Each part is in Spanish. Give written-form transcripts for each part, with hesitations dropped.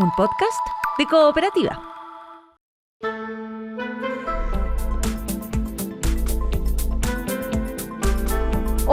un podcast de Cooperativa.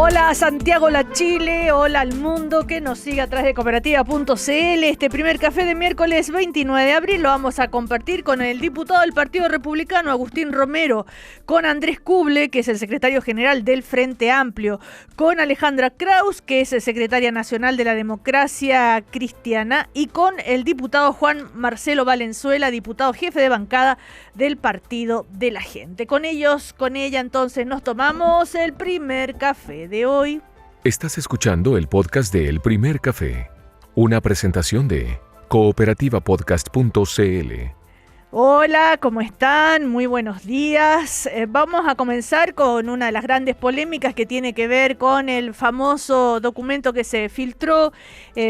Hola Santiago La Chile, hola al mundo que nos sigue a través de cooperativa.cl. Este primer café de miércoles 29 de abril lo vamos a compartir con el diputado del Partido Republicano, Agustín Romero, con Andrés Kuble, que es el secretario general del Frente Amplio, con Alejandra Kraus, que es secretaria nacional de la Democracia Cristiana, y con el diputado Juan Marcelo Valenzuela, diputado jefe de bancada del Partido de la Gente. Con ella entonces nos tomamos el primer café de hoy. Estás escuchando el podcast de El Primer Café, una presentación de cooperativapodcast.cl. Hola, ¿cómo están? Muy buenos días. Vamos a comenzar con una de las grandes polémicas que tiene que ver con el famoso documento que se filtró,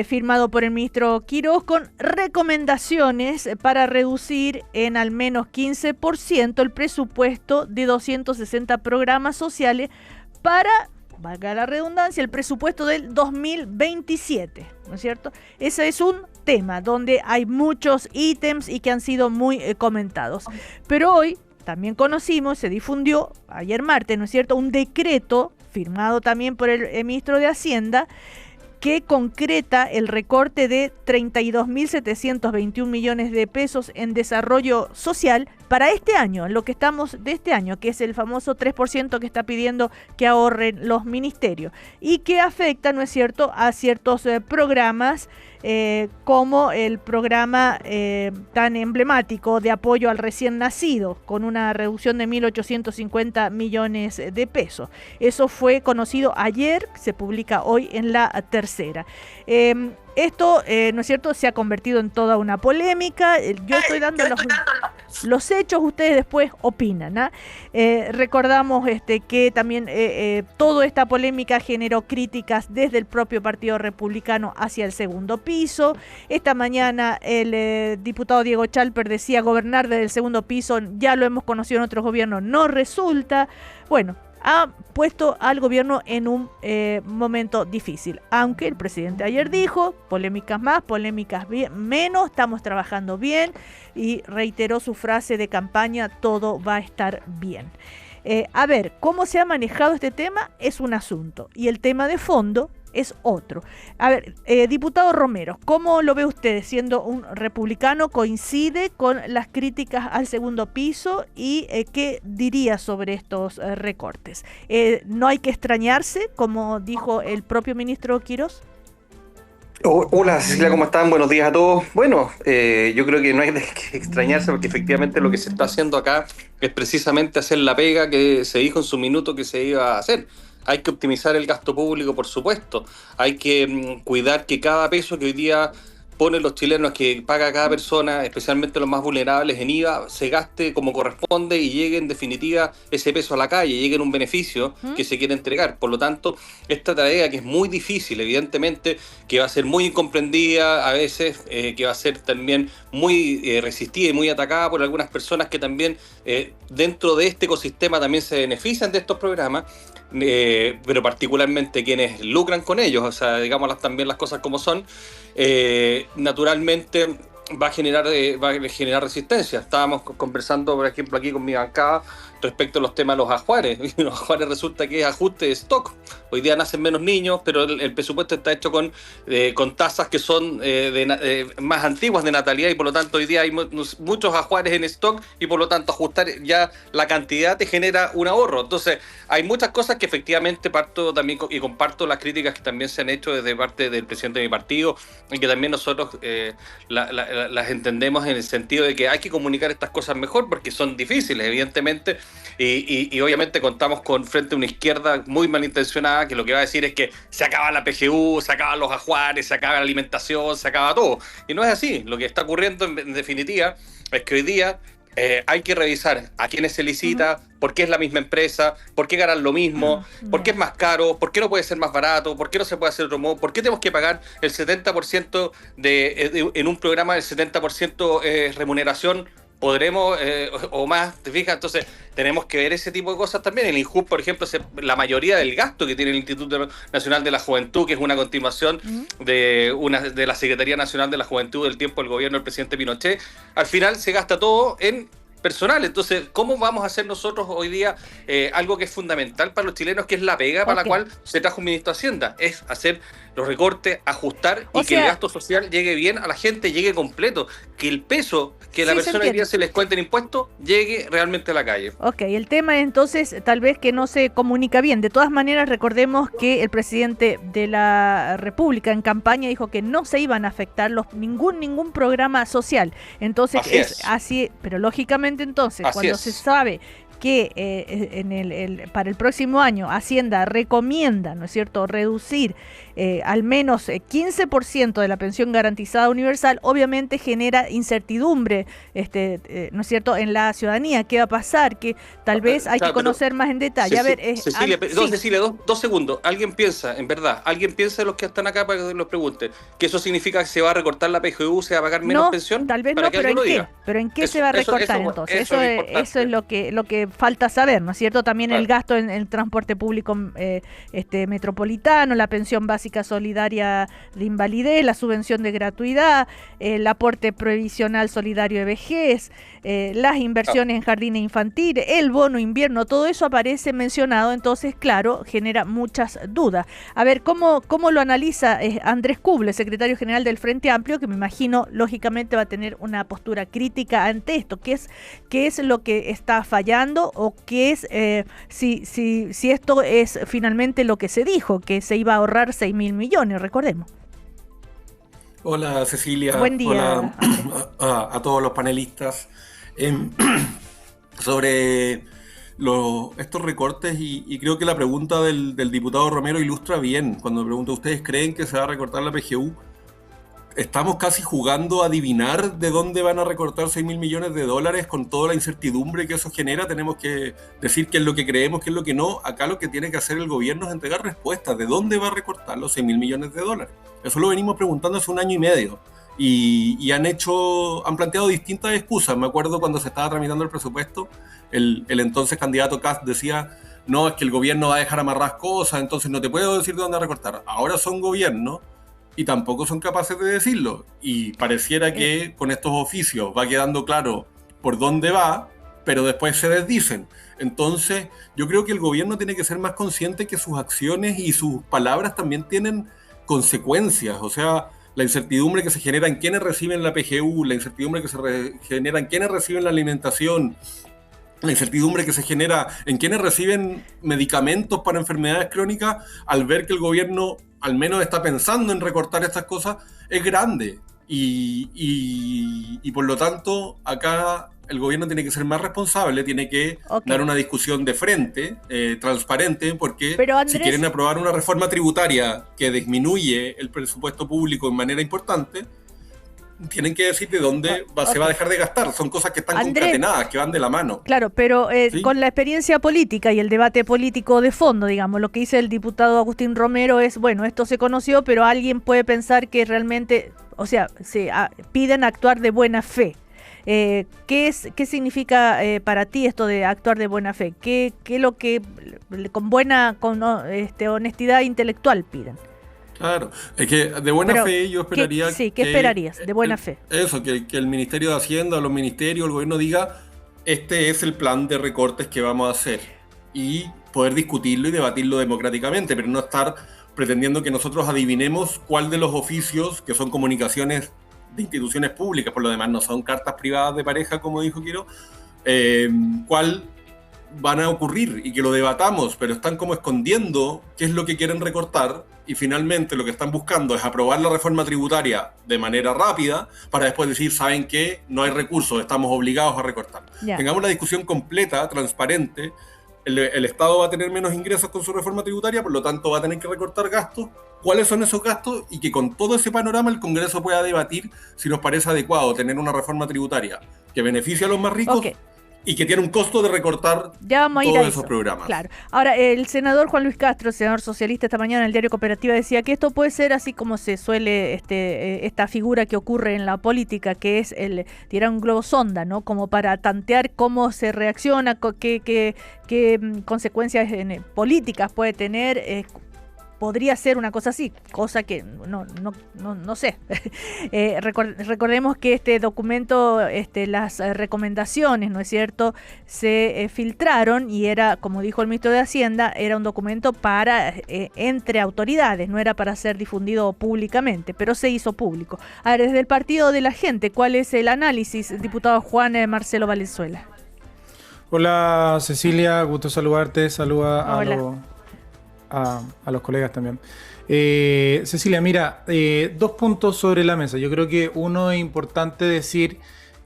firmado por el ministro Quirós, con recomendaciones para reducir en al menos 15% el presupuesto de 260 programas sociales para, valga la redundancia, el presupuesto del 2027, ¿no es cierto? Ese es un tema donde hay muchos ítems y que han sido muy comentados. Pero hoy también conocimos, se difundió ayer martes, ¿no es cierto?, un decreto firmado también por el ministro de Hacienda que concreta el recorte de 32.721 millones de pesos en desarrollo social para este año, lo que estamos de este año, que es el famoso 3% que está pidiendo que ahorren los ministerios y que afecta, ¿no es cierto?, a ciertos programas como el programa tan emblemático de apoyo al recién nacido, con una reducción de 1.850 millones de pesos. Eso fue conocido ayer, se publica hoy en La Tercera. Esto, ¿no es cierto?, se ha convertido en toda una polémica. Yo estoy dando los hechos, ustedes después opinan, ¿ah? Recordamos que también toda esta polémica generó críticas desde el propio Partido Republicano hacia el segundo piso. Esta mañana el diputado Diego Chalper decía: gobernar desde el segundo piso, ya lo hemos conocido en otros gobiernos, no resulta. Bueno, ha puesto al gobierno en un momento difícil, aunque el presidente ayer dijo: polémicas más, polémicas menos, estamos trabajando bien, y reiteró su frase de campaña: todo va a estar bien. A ver, cómo se ha manejado este tema es un asunto, y el tema de fondo es otro. A ver, diputado Romero, ¿cómo lo ve usted siendo un republicano? ¿Coincide con las críticas al segundo piso? ¿Y qué diría sobre estos recortes? ¿No hay que extrañarse, como dijo el propio ministro Quirós? Hola Cecilia, ¿cómo están? Buenos días a todos. Bueno, yo creo que no hay que extrañarse, porque efectivamente lo que se está haciendo acá es precisamente hacer la pega que se dijo en su minuto que se iba a hacer. Hay que optimizar el gasto público, por supuesto. Hay que cuidar que cada peso que hoy día ponen los chilenos, que paga cada persona, especialmente los más vulnerables en IVA, se gaste como corresponde y llegue en definitiva ese peso a la calle, llegue en un beneficio que se quiere entregar. Por lo tanto, esta tarea, que es muy difícil, evidentemente, que va a ser muy incomprendida a veces, que va a ser también muy resistida y muy atacada por algunas personas que también dentro de este ecosistema también se benefician de estos programas, pero particularmente quienes lucran con ellos, o sea, digámoslas también las cosas como son, naturalmente va a generar resistencia. Estábamos conversando, por ejemplo, aquí con mi bancada respecto a los temas de los ajuares. Y los ajuares resulta que es ajuste de stock. Hoy día nacen menos niños, pero el presupuesto está hecho con tasas que son más antiguas de natalidad, y por lo tanto hoy día hay muchos ajuares en stock, y por lo tanto ajustar ya la cantidad te genera un ahorro. Entonces hay muchas cosas que efectivamente parto también y comparto las críticas que también se han hecho desde parte del presidente de mi partido, y que también nosotros las entendemos en el sentido de que hay que comunicar estas cosas mejor, porque son difíciles, evidentemente. Y obviamente contamos frente a una izquierda muy malintencionada, que lo que va a decir es que se acaba la PGU, se acaban los ajuares, se acaba la alimentación, se acaba todo. Y no es así. Lo que está ocurriendo en definitiva es que hoy día hay que revisar a quiénes se licita, por qué es la misma empresa, por qué ganan lo mismo, por qué es más caro, por qué no puede ser más barato, por qué no se puede hacer otro modo, por qué tenemos que pagar el 70% en un programa, el 70% remuneración podremos, o más, ¿te fijas? Entonces, tenemos que ver ese tipo de cosas también. El INJUV, por ejemplo, la mayoría del gasto que tiene el Instituto Nacional de la Juventud, que es una continuación de la Secretaría Nacional de la Juventud del tiempo del gobierno del presidente Pinochet, al final se gasta todo en personal. Entonces, ¿cómo vamos a hacer nosotros hoy día algo que es fundamental para los chilenos, que es la pega para la cual se trajo un ministro de Hacienda? Es hacer los recortes, ajustar que el gasto social llegue bien a la gente, llegue completo, que el peso que la persona hoy día se les cuente en impuestos llegue realmente a la calle. Ok, el tema es entonces tal vez que no se comunica bien. De todas maneras, recordemos que el presidente de la República en campaña dijo que no se iban a afectar ningún programa social. Entonces es así, pero lógicamente entonces cuando se sabe que para el próximo año Hacienda recomienda, ¿no es cierto?, reducir al menos 15% de la pensión garantizada universal, obviamente genera incertidumbre, ¿no es cierto?, en la ciudadanía. ¿Qué va a pasar? Que tal vez hay que conocer más en detalle. Cecilia, dos segundos. ¿Alguien piensa de los que están acá para que los pregunten, que eso significa que se va a recortar la PGU, se va a pagar menos pensión? Tal vez no, pero ¿en qué? ¿Pero en qué se va a recortar entonces? Eso es lo que falta saber, ¿no es cierto? También el gasto en el transporte público metropolitano, la pensión básica solidaria de invalidez, la subvención de gratuidad, el aporte previsional solidario de vejez, las inversiones en jardines infantiles, el bono invierno, todo eso aparece mencionado. Entonces, claro, genera muchas dudas. A ver, ¿cómo lo analiza Andrés Kuble, secretario general del Frente Amplio, que me imagino, lógicamente, va a tener una postura crítica ante esto? ¿Qué es lo que está fallando, o qué es si esto es finalmente lo que se dijo, que se iba a ahorrar 6.000 millones, recordemos? Hola, Cecilia. Buen día. Hola a todos los panelistas. Sobre estos recortes, y creo que la pregunta del diputado Romero ilustra bien cuando me pregunta: ¿ustedes creen que se va a recortar la PGU? Estamos casi jugando a adivinar de dónde van a recortar 6.000 millones de dólares con toda la incertidumbre que eso genera. Tenemos que decir qué es lo que creemos, qué es lo que no. Acá lo que tiene que hacer el gobierno es entregar respuestas de dónde va a recortar los 6.000 millones de dólares. Eso lo venimos preguntando hace 1 año y medio. Y han planteado distintas excusas. Me acuerdo cuando se estaba tramitando el presupuesto, el entonces candidato Kast decía: no, es que el gobierno va a dejar amarrar cosas, entonces no te puedo decir de dónde recortar. Ahora son gobierno y tampoco son capaces de decirlo. Y pareciera que con estos oficios va quedando claro por dónde va, pero después se desdicen. Entonces, yo creo que el gobierno tiene que ser más consciente que sus acciones y sus palabras también tienen consecuencias. O sea, la incertidumbre que se genera en quienes reciben la PGU, la incertidumbre que se genera en quienes reciben la alimentación, la incertidumbre que se genera en quienes reciben medicamentos para enfermedades crónicas, al ver que el gobierno al menos está pensando en recortar estas cosas, es grande. Y por lo tanto, acá el gobierno tiene que ser más responsable, tiene que dar una discusión de frente, transparente, porque Andrés, si quieren aprobar una reforma tributaria que disminuye el presupuesto público en manera importante, tienen que decir de dónde se va a dejar de gastar. Son cosas que están concatenadas, que van de la mano. Claro, pero ¿sí? Con la experiencia política y el debate político de fondo, digamos, lo que dice el diputado Agustín Romero es: bueno, esto se conoció, pero alguien puede pensar que realmente, o sea, piden actuar de buena fe. ¿Qué significa para ti esto de actuar de buena fe? ¿Qué es lo que con honestidad intelectual piden? Claro, es que de buena fe yo esperaría... ¿Qué esperarías de buena fe? Eso, que el Ministerio de Hacienda, los ministerios, el gobierno diga: este es el plan de recortes que vamos a hacer, y poder discutirlo y debatirlo democráticamente, pero no estar pretendiendo que nosotros adivinemos cuál de los oficios, que son comunicaciones de instituciones públicas, por lo demás no son cartas privadas de pareja, como dijo Quiro, cuál van a ocurrir, y que lo debatamos, pero están como escondiendo qué es lo que quieren recortar, y finalmente lo que están buscando es aprobar la reforma tributaria de manera rápida para después decir: ¿saben qué? No hay recursos, estamos obligados a recortar. Tengamos la discusión completa, transparente. El Estado va a tener menos ingresos con su reforma tributaria, por lo tanto va a tener que recortar gastos. ¿Cuáles son esos gastos? Y que con todo ese panorama el Congreso pueda debatir si nos parece adecuado tener una reforma tributaria que beneficie a los más ricos y que tiene un costo de recortar ya vamos a ir todos a esos eso. programas. Claro. Ahora, el senador Juan Luis Castro, senador socialista, esta mañana en el diario Cooperativa decía que esto puede ser así como se suele esta figura que ocurre en la política, que es el tirar un globo sonda, ¿no? Como para tantear cómo se reacciona, qué consecuencias políticas puede tener. Podría ser una cosa así, cosa que no sé. Recordemos que este documento, las recomendaciones, ¿no es cierto?, se filtraron y era, como dijo el ministro de Hacienda, era un documento para entre autoridades, no era para ser difundido públicamente, pero se hizo público. A ver, desde el Partido de la Gente, ¿cuál es el análisis, diputado Juan Marcelo Valenzuela? Hola Cecilia, gusto saludarte, saluda a los colegas también. Cecilia, mira, 2 puntos sobre la mesa. Yo creo que uno es importante decir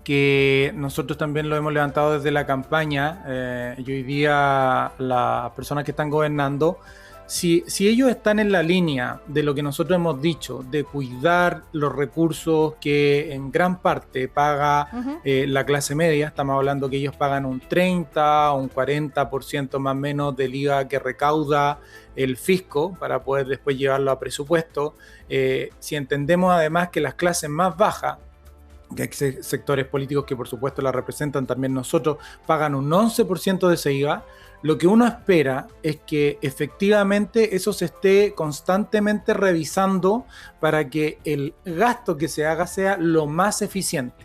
que nosotros también lo hemos levantado desde la campaña y hoy día las personas que están gobernando, si ellos están en la línea de lo que nosotros hemos dicho, de cuidar los recursos que en gran parte paga la clase media, estamos hablando que ellos pagan un 30 o un 40% más o menos del IVA que recauda el fisco para poder después llevarlo a presupuesto. Si entendemos además que las clases más bajas, que hay sectores políticos que por supuesto la representan también nosotros, pagan un 11% de ese IVA, lo que uno espera es que efectivamente eso se esté constantemente revisando para que el gasto que se haga sea lo más eficiente.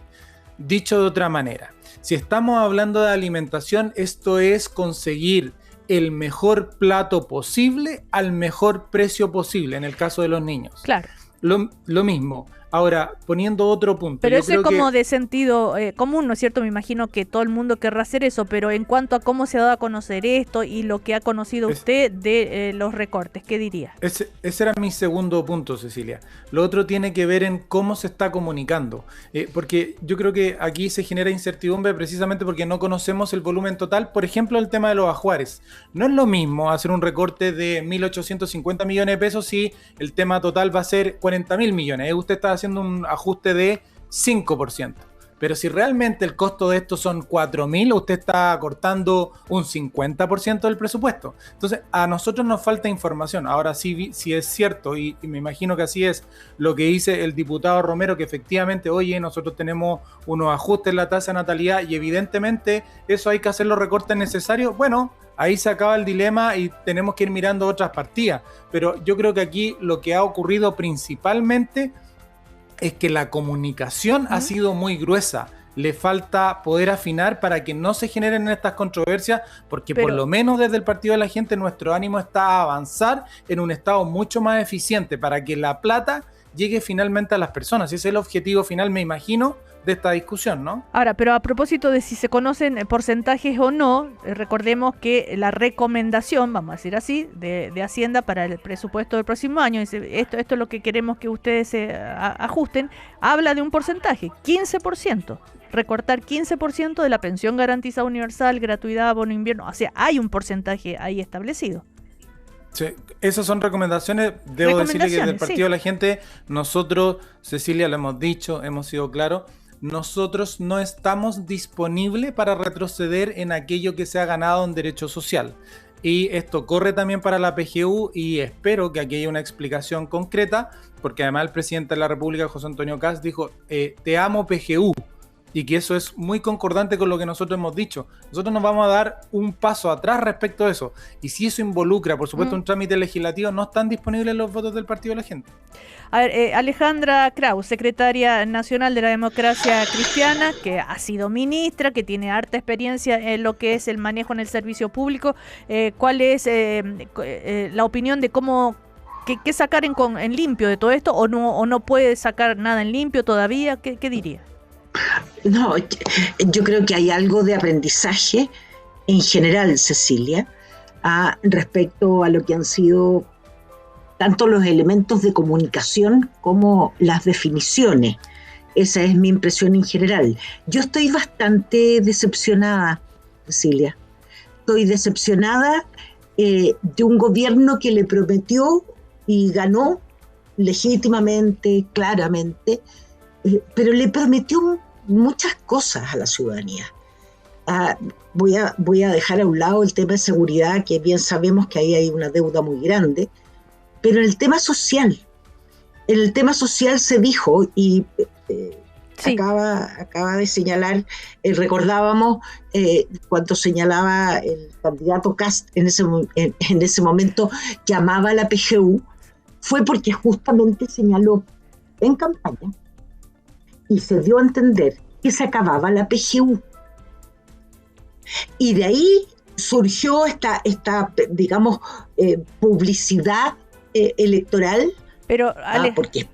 Dicho de otra manera, si estamos hablando de alimentación, esto es conseguir el mejor plato posible al mejor precio posible, en el caso de los niños. Claro. Lo mismo. Ahora, poniendo otro punto. Pero eso es como de sentido común, ¿no es cierto? Me imagino que todo el mundo querrá hacer eso, pero en cuanto a cómo se ha dado a conocer esto y lo que ha conocido usted de los recortes, ¿qué diría? Ese era mi segundo punto, Cecilia. Lo otro tiene que ver en cómo se está comunicando, porque yo creo que aquí se genera incertidumbre precisamente porque no conocemos el volumen total. Por ejemplo, el tema de los ajuares. No es lo mismo hacer un recorte de 1.850 millones de pesos si el tema total va a ser 40.000 millones. Usted está haciendo un ajuste de 5%. Pero si realmente el costo de esto son 4.000, usted está cortando un 50% del presupuesto. Entonces, a nosotros nos falta información. Ahora sí, si es cierto, y me imagino que así es lo que dice el diputado Romero, que efectivamente, oye, nosotros tenemos unos ajustes en la tasa de natalidad y evidentemente eso hay que hacer los recortes necesarios. Bueno, ahí se acaba el dilema y tenemos que ir mirando otras partidas. Pero yo creo que aquí lo que ha ocurrido principalmente es que la comunicación ha sido muy gruesa. Le falta poder afinar para que no se generen estas controversias, porque por lo menos desde el Partido de la Gente nuestro ánimo está a avanzar en un estado mucho más eficiente para que la plata llegue finalmente a las personas. Ese es el objetivo final, me imagino, de esta discusión, ¿no? Ahora, pero a propósito de si se conocen porcentajes o no, recordemos que la recomendación, vamos a decir así, de Hacienda para el presupuesto del próximo año, dice, esto es lo que queremos que ustedes se ajusten, habla de un porcentaje, 15%. Recortar 15% de la pensión garantizada universal, gratuidad, bono invierno, o sea, hay un porcentaje ahí establecido. Sí, esas son recomendaciones. Debo decirle que desde el Partido de la Gente, nosotros, Cecilia, lo hemos dicho, hemos sido claros, nosotros no estamos disponibles para retroceder en aquello que se ha ganado en derecho social. Y esto corre también para la PGU y espero que aquí haya una explicación concreta, porque además el presidente de la República, José Antonio Kast, dijo, te amo PGU. Y que eso es muy concordante con lo que nosotros hemos dicho. Nosotros nos vamos a dar un paso atrás respecto a eso. Y si eso involucra, por supuesto, un trámite legislativo, no están disponibles los votos del Partido de la Gente. A ver, Alejandra Kraus, secretaria nacional de la Democracia Cristiana, que ha sido ministra, que tiene harta experiencia en lo que es el manejo en el servicio público. ¿Cuál es la opinión de cómo... ¿Qué sacar en limpio de todo esto? ¿O no puede sacar nada en limpio todavía? ¿Qué diría? No, yo creo que hay algo de aprendizaje en general, Cecilia, respecto a lo que han sido tanto los elementos de comunicación como las definiciones. Esa es mi impresión en general. Yo estoy bastante decepcionada, Cecilia. Estoy decepcionada de un gobierno que le prometió y ganó legítimamente, claramente, pero le prometió muchas cosas a la ciudadanía. voy a dejar a un lado el tema de seguridad, que bien sabemos que ahí hay una deuda muy grande, pero en el tema social se dijo, y Sí. acaba de señalar, recordábamos cuando señalaba el candidato Kast en ese momento que amaba la PGU, fue porque justamente señaló en campaña y se dio a entender que se acababa la PGU. Y de ahí surgió esta digamos, publicidad electoral. Pero, Porque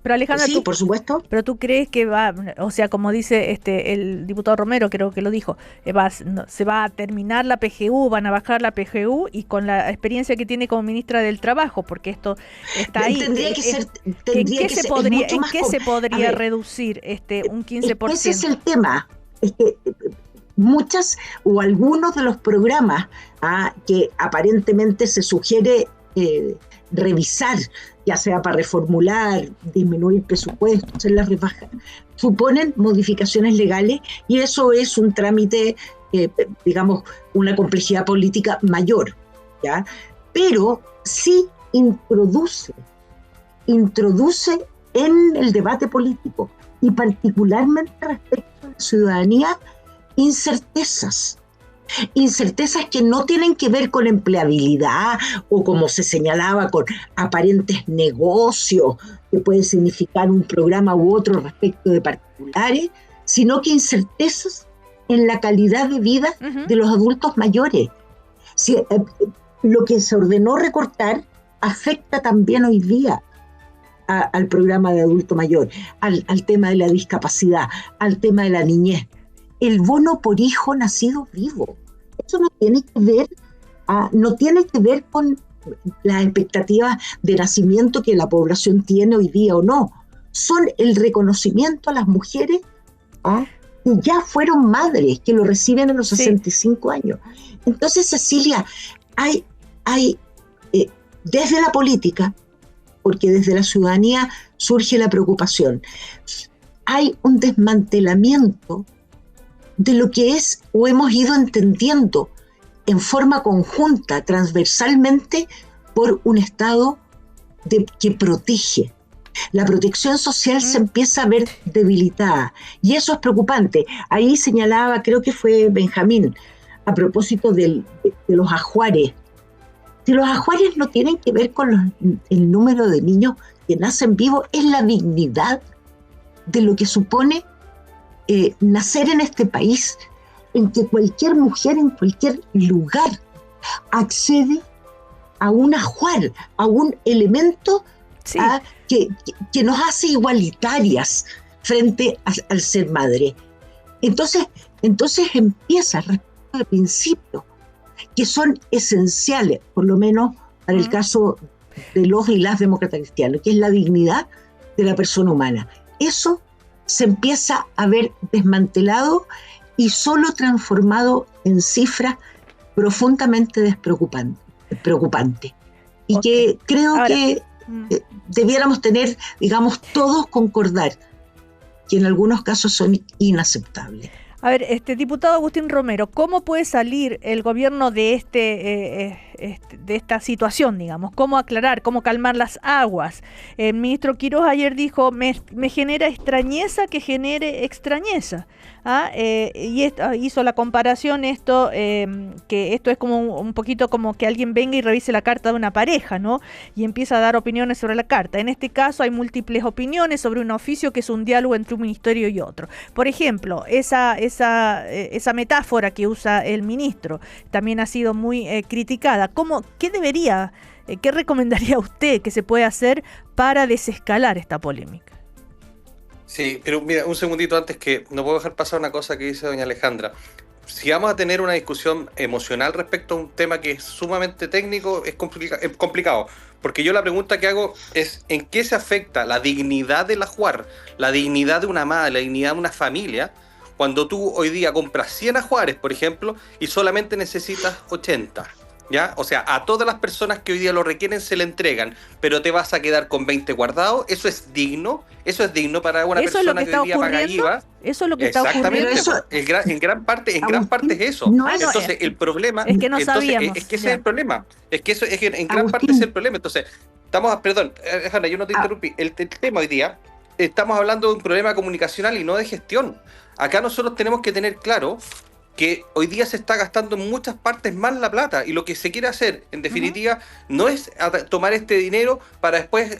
pero Alejandra, sí, por supuesto. pero tú crees que va, o sea, como dice el diputado Romero, creo que lo dijo, se va a terminar la PGU, van a bajar la PGU, y con la experiencia que tiene como ministra del Trabajo, porque esto está ahí. Tendría que ser. ¿En qué se podría ver, reducir un 15%? Ese es el tema. Es que muchas o algunos de los programas que aparentemente se sugiere revisar, ya sea para reformular, disminuir presupuestos, hacer las rebajas, suponen modificaciones legales, y eso es un trámite, digamos, una complejidad política mayor, ¿ya? Pero sí introduce en el debate político, y particularmente respecto a la ciudadanía, incertezas que no tienen que ver con empleabilidad o, como se señalaba, con aparentes negocios que puede significar un programa u otro respecto de particulares, sino que incertezas en la calidad de vida de los adultos mayores. Lo que se ordenó recortar afecta también hoy día al programa de adulto mayor, al tema de la discapacidad, al tema de la niñez. El bono por hijo nacido vivo. Eso no tiene que ver con las expectativas de nacimiento que la población tiene hoy día o no. Son el reconocimiento a las mujeres que ya fueron madres, que lo reciben a los 65 años. Entonces, Cecilia, hay desde la política, porque desde la ciudadanía surge la preocupación, hay un desmantelamiento de lo que es o hemos ido entendiendo en forma conjunta, transversalmente, por un Estado que protege. La protección social se empieza a ver debilitada, y eso es preocupante. Ahí señalaba, creo que fue Benjamín, a propósito de los ajuares. Si los ajuares no tienen que ver con el número de niños que nacen vivos, es la dignidad de lo que supone nacer en este país, en que cualquier mujer en cualquier lugar accede a un ajuar, a un elemento que nos hace igualitarias frente al ser madre. Entonces empieza respecto de principios que son esenciales, por lo menos para el caso de los y las demócratas cristianos, que es la dignidad de la persona humana. Eso se empieza a ver desmantelado y solo transformado en cifras profundamente preocupantes. Y que creo que debiéramos tener, digamos, todos concordar que en algunos casos son inaceptables. A ver, diputado Agustín Romero, ¿cómo puede salir el gobierno de de esta situación, digamos? ¿Cómo aclarar, cómo calmar las aguas? El ministro Quirós ayer dijo, me genera extrañeza que genere extrañeza. Y hizo la comparación que esto es como un poquito como que alguien venga y revise la carta de una pareja, ¿no? Y empieza a dar opiniones sobre la carta. En este caso hay múltiples opiniones sobre un oficio que es un diálogo entre un ministerio y otro. Por ejemplo, esa metáfora que usa el ministro también ha sido muy criticada. ¿Qué recomendaría usted que se puede hacer para desescalar esta polémica? Sí, pero mira, un segundito antes, que no puedo dejar pasar una cosa que dice doña Alejandra. Si vamos a tener una discusión emocional respecto a un tema que es sumamente técnico, es complicado. Porque yo la pregunta que hago es, ¿en qué se afecta la dignidad del ajuar, la dignidad de una madre, la dignidad de una familia, cuando tú hoy día compras 100 ajuares, por ejemplo, y solamente necesitas 80? ¿Ya? O sea, a todas las personas que hoy día lo requieren se le entregan, pero te vas a quedar con 20 guardados. ¿Eso es digno? ¿Eso es digno para una persona que hoy día paga IVA? Eso es lo que está ocurriendo. Exactamente. En gran parte es eso. Entonces, el problema... Es que no sabíamos. Es que ese es el problema. Es que en gran parte es el problema. Entonces, perdón, Alejandra, yo no te interrumpí. El tema hoy día, estamos hablando de un problema comunicacional y no de gestión. Acá nosotros tenemos que tener claro que hoy día se está gastando en muchas partes más la plata, y lo que se quiere hacer, en definitiva, no es tomar este dinero para después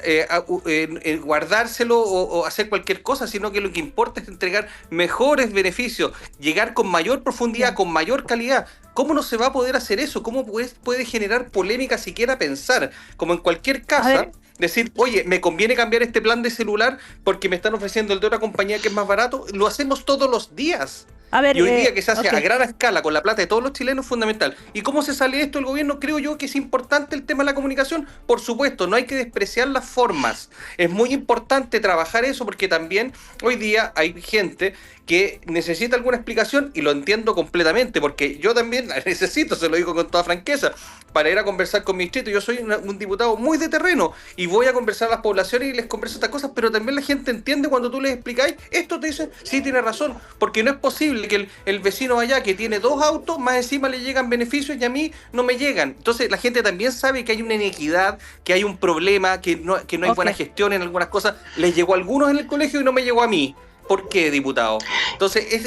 guardárselo o hacer cualquier cosa, sino que lo que importa es entregar mejores beneficios, llegar con mayor profundidad, con mayor calidad. ¿Cómo no se va a poder hacer eso? ¿Cómo puede generar polémica siquiera pensar? Como en cualquier casa, decir, oye, me conviene cambiar este plan de celular porque me están ofreciendo el de otra compañía que es más barato. Lo hacemos todos los días. Y hoy día que se hace a gran escala con la plata de todos los chilenos es fundamental. ¿Y cómo se sale esto el gobierno? Creo yo que es importante el tema de la comunicación. Por supuesto, no hay que despreciar las formas. Es muy importante trabajar eso, porque también hoy día hay gente que necesita alguna explicación, y lo entiendo completamente, porque yo también necesito, se lo digo con toda franqueza, para ir a conversar con mi distrito. Yo soy un diputado muy de terreno y voy a conversar a las poblaciones y les converso estas cosas, pero también la gente entiende cuando tú les explicáis esto, te dicen, sí, tiene razón, porque no es posible que el vecino allá que tiene 2 autos, más encima le llegan beneficios y a mí no me llegan. Entonces la gente también sabe que hay una inequidad, que hay un problema, que no hay buena gestión en algunas cosas. Les llegó a algunos en el colegio y no me llegó a mí. ¿Por qué, diputado? Entonces es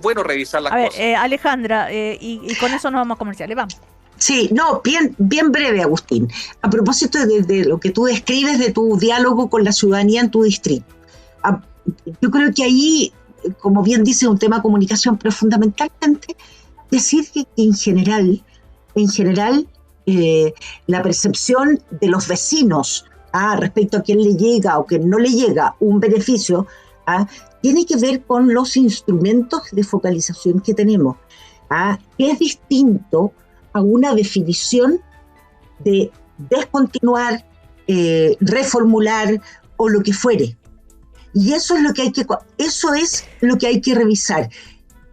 bueno revisar las cosas. Alejandra, y con eso nos vamos a comerciales, vamos. Sí, no, bien breve, Agustín. A propósito de lo que tú describes de tu diálogo con la ciudadanía en tu distrito. Yo creo que ahí, como bien dice, un tema de comunicación, pero fundamentalmente decir que en general, la percepción de los vecinos respecto a quién le llega o quién no le llega un beneficio, tiene que ver con los instrumentos de focalización que tenemos, que es distinto a una definición de descontinuar, reformular o lo que fuere. Y eso es lo que hay que revisar.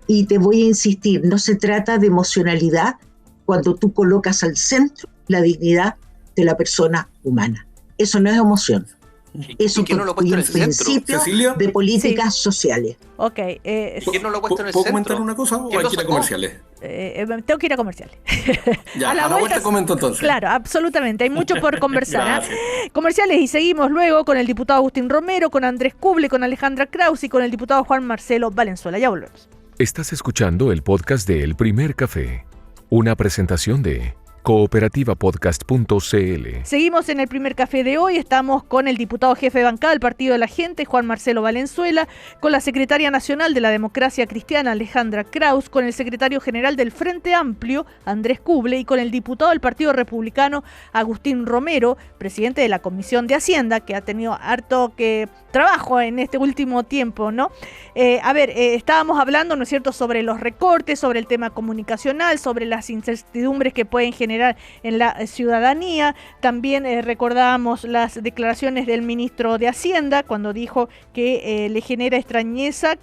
Y te voy a insistir, no se trata de emocionalidad cuando tú colocas al centro la dignidad de la persona humana. Eso no es emoción. Eso es no lo puesto en el principio de políticas sociales. Ok. ¿Por qué no lo puesto en el ¿Puedo centro? comentar una cosa o hay que ir a comerciales? Tengo que ir a comerciales. Ya, a la vuelta comento entonces. Claro, absolutamente. Hay mucho por conversar. Comerciales, y seguimos luego con el diputado Agustín Romero, con Andrés Kuble, con Alejandra Kraus y con el diputado Juan Marcelo Valenzuela. Ya volvemos. Estás escuchando el podcast de El Primer Café, una presentación de cooperativapodcast.cl. Seguimos en el primer café de hoy. Estamos con el diputado jefe de bancada del Partido de la Gente, Juan Marcelo Valenzuela, con la secretaria nacional de la Democracia Cristiana, Alejandra Kraus, con el secretario general del Frente Amplio, Andrés Kuble, y con el diputado del Partido Republicano, Agustín Romero, presidente de la Comisión de Hacienda, que ha tenido harto trabajo en este último tiempo, ¿no? Estábamos hablando, ¿no es cierto?, sobre los recortes, sobre el tema comunicacional, sobre las incertidumbres que pueden generar en la ciudadanía. También recordábamos las declaraciones del ministro de Hacienda cuando dijo que le genera extrañeza,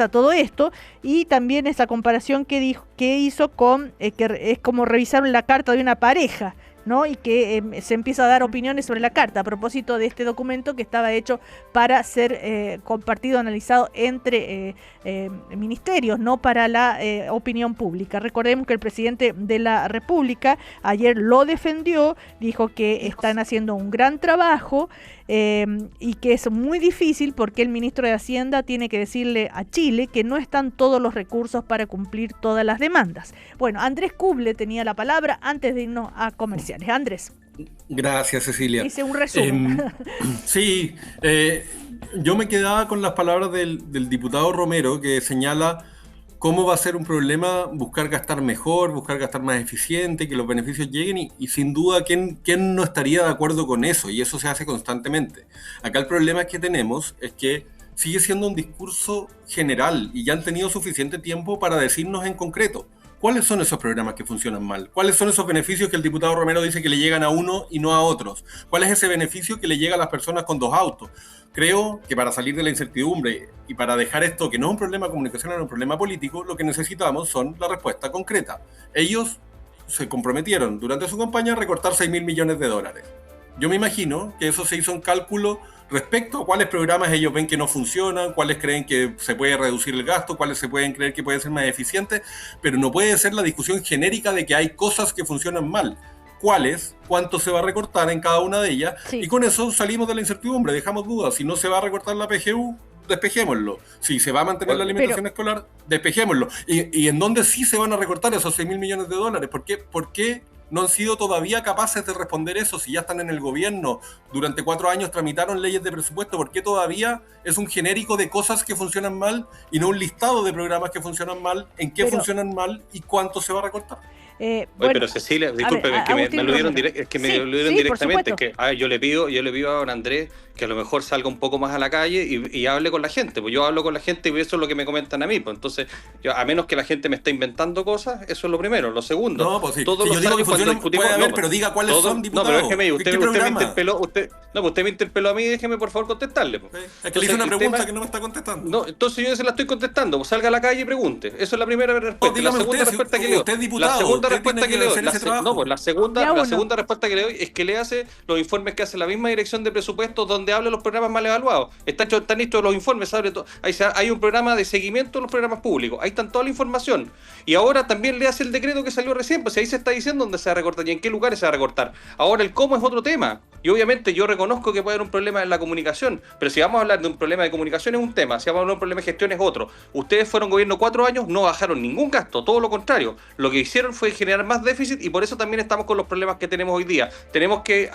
todo esto, y también esa comparación que hizo con que es como revisar la carta de una pareja, ¿no? Y que se empieza a dar opiniones sobre la carta a propósito de este documento que estaba hecho para ser compartido, analizado entre ministerios, no para la opinión pública. Recordemos que el presidente de la República ayer lo defendió, dijo que están haciendo un gran trabajo y que es muy difícil porque el ministro de Hacienda tiene que decirle a Chile que no están todos los recursos para cumplir todas las demandas. Bueno, Andrés Kuble tenía la palabra antes de irnos a comerciales. Andrés. Gracias, Cecilia. Hice un resumen. Sí, yo me quedaba con las palabras del diputado Romero, que señala cómo va a ser un problema buscar gastar mejor, buscar gastar más eficiente, que los beneficios lleguen, y sin duda, ¿quién no estaría de acuerdo con eso? Y eso se hace constantemente. Acá el problema que tenemos es que sigue siendo un discurso general y ya han tenido suficiente tiempo para decirnos en concreto cuáles son esos programas que funcionan mal, cuáles son esos beneficios que el diputado Romero dice que le llegan a uno y no a otros, cuál es ese beneficio que le llega a las personas con 2 autos. Creo que para salir de la incertidumbre y para dejar esto que no es un problema comunicacional, es un problema político, lo que necesitamos son la respuesta concreta. Ellos se comprometieron durante su campaña a recortar 6.000 millones de dólares. Yo me imagino que eso se hizo en cálculo respecto a cuáles programas ellos ven que no funcionan, cuáles creen que se puede reducir el gasto, cuáles se pueden creer que pueden ser más eficientes, pero no puede ser la discusión genérica de que hay cosas que funcionan mal. ¿Cuáles? ¿Cuánto se va a recortar en cada una de ellas? Sí. Y con eso salimos de la incertidumbre, dejamos dudas. Si no se va a recortar la PGU, despejémoslo. Si se va a mantener la alimentación escolar, despejémoslo. ¿Y en dónde sí se van a recortar esos 6.000 millones de dólares? ¿Por qué no han sido todavía capaces de responder eso si ya están en el gobierno? Durante 4 años tramitaron leyes de presupuesto. ¿Por qué todavía es un genérico de cosas que funcionan mal y no un listado de programas que funcionan mal, en qué funcionan mal y cuánto se va a recortar? Oye, pero Cecilia, disculpe, es que me aludieron, directamente. Es que yo le pido a don Andrés que a lo mejor salga un poco más a la calle y hable con la gente. Pues yo hablo con la gente y eso es lo que me comentan a mí. Pues entonces, a menos que la gente me esté inventando cosas, eso es lo primero. Lo segundo, no, pues sí. todos los yo digo que cuando discutimos, puede haber, pero diga cuáles son, diputado. No, pero déjeme, usted me interpeló, usted me interpeló a mí, déjeme por favor contestarle. Pues. Es que le hice una pregunta que no me está contestando. No, entonces yo se la estoy contestando. Pues salga a la calle y pregunte. Eso es la primera respuesta. La segunda respuesta que le doy. Usted es diputado. La segunda respuesta que le doy. La segunda respuesta que le doy es que le hace los informes que hace la misma dirección de presupuestos donde habla de los programas mal evaluados. Están listos los informes, ¿sabe? Hay un programa de seguimiento de los programas públicos. Ahí están toda la información. Y ahora también le hace el decreto que salió recién, pues ahí se está diciendo dónde se va a recortar y en qué lugares se va a recortar. Ahora el cómo es otro tema. Y obviamente yo reconozco que puede haber un problema en la comunicación, pero si vamos a hablar de un problema de comunicación es un tema, si vamos a hablar de un problema de gestión es otro. Ustedes fueron gobierno 4 años, no bajaron ningún gasto, todo lo contrario. Lo que hicieron fue generar más déficit y por eso también estamos con los problemas que tenemos hoy día. Tenemos que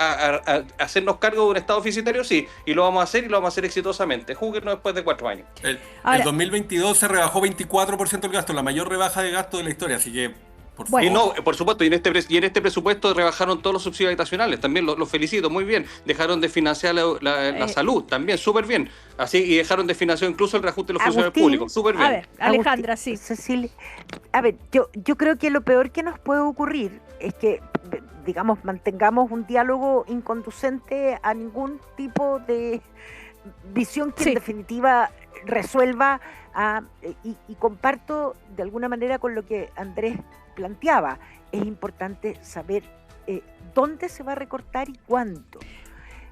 hacernos cargo de un estado deficitario, sí, y lo vamos a hacer y lo vamos a hacer exitosamente. Júguenos después de 4 años. El 2022 se rebajó 24% el gasto, la mayor rebaja de gasto de la historia, así que Y no, por supuesto, y en este presupuesto rebajaron todos los subsidios habitacionales, también los felicito, muy bien. Dejaron de financiar la salud, también, súper bien. Así, y dejaron de financiar incluso el reajuste de los funcionarios públicos, súper bien. A ver, Alejandra, sí. Cecilia, a ver, yo creo que lo peor que nos puede ocurrir es que, digamos, mantengamos un diálogo inconducente a ningún tipo de visión que en definitiva resuelva, y comparto de alguna manera con lo que Andrés planteaba. Es importante saber dónde se va a recortar y cuánto.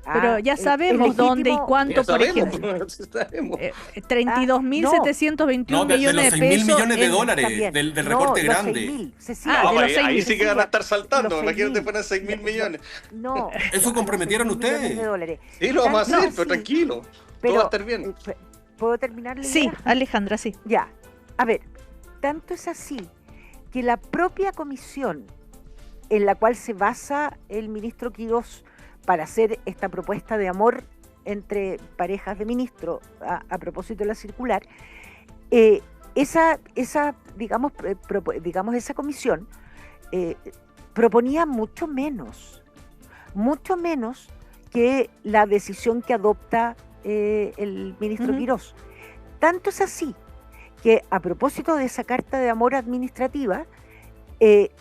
Pero ya sabemos dónde y cuánto, por ejemplo. 32.721 millones de pesos. De los 6.000 millones de dólares del recorte grande. Ahí sí que van a estar saltando. Imagínate, fueran 6.000 millones. No. Eso comprometieron ustedes. Sí, lo vamos a hacer, pero tranquilo. Todo va a estar bien. ¿Puedo terminar? Sí, Alejandra, sí. Ya. A ver, tanto es así que la propia comisión en la cual se basa el ministro Quirós para hacer esta propuesta de amor entre parejas de ministros a propósito de la circular, esa comisión proponía mucho menos que la decisión que adopta el ministro Quirós. Tanto es así que a propósito de esa carta de amor administrativa,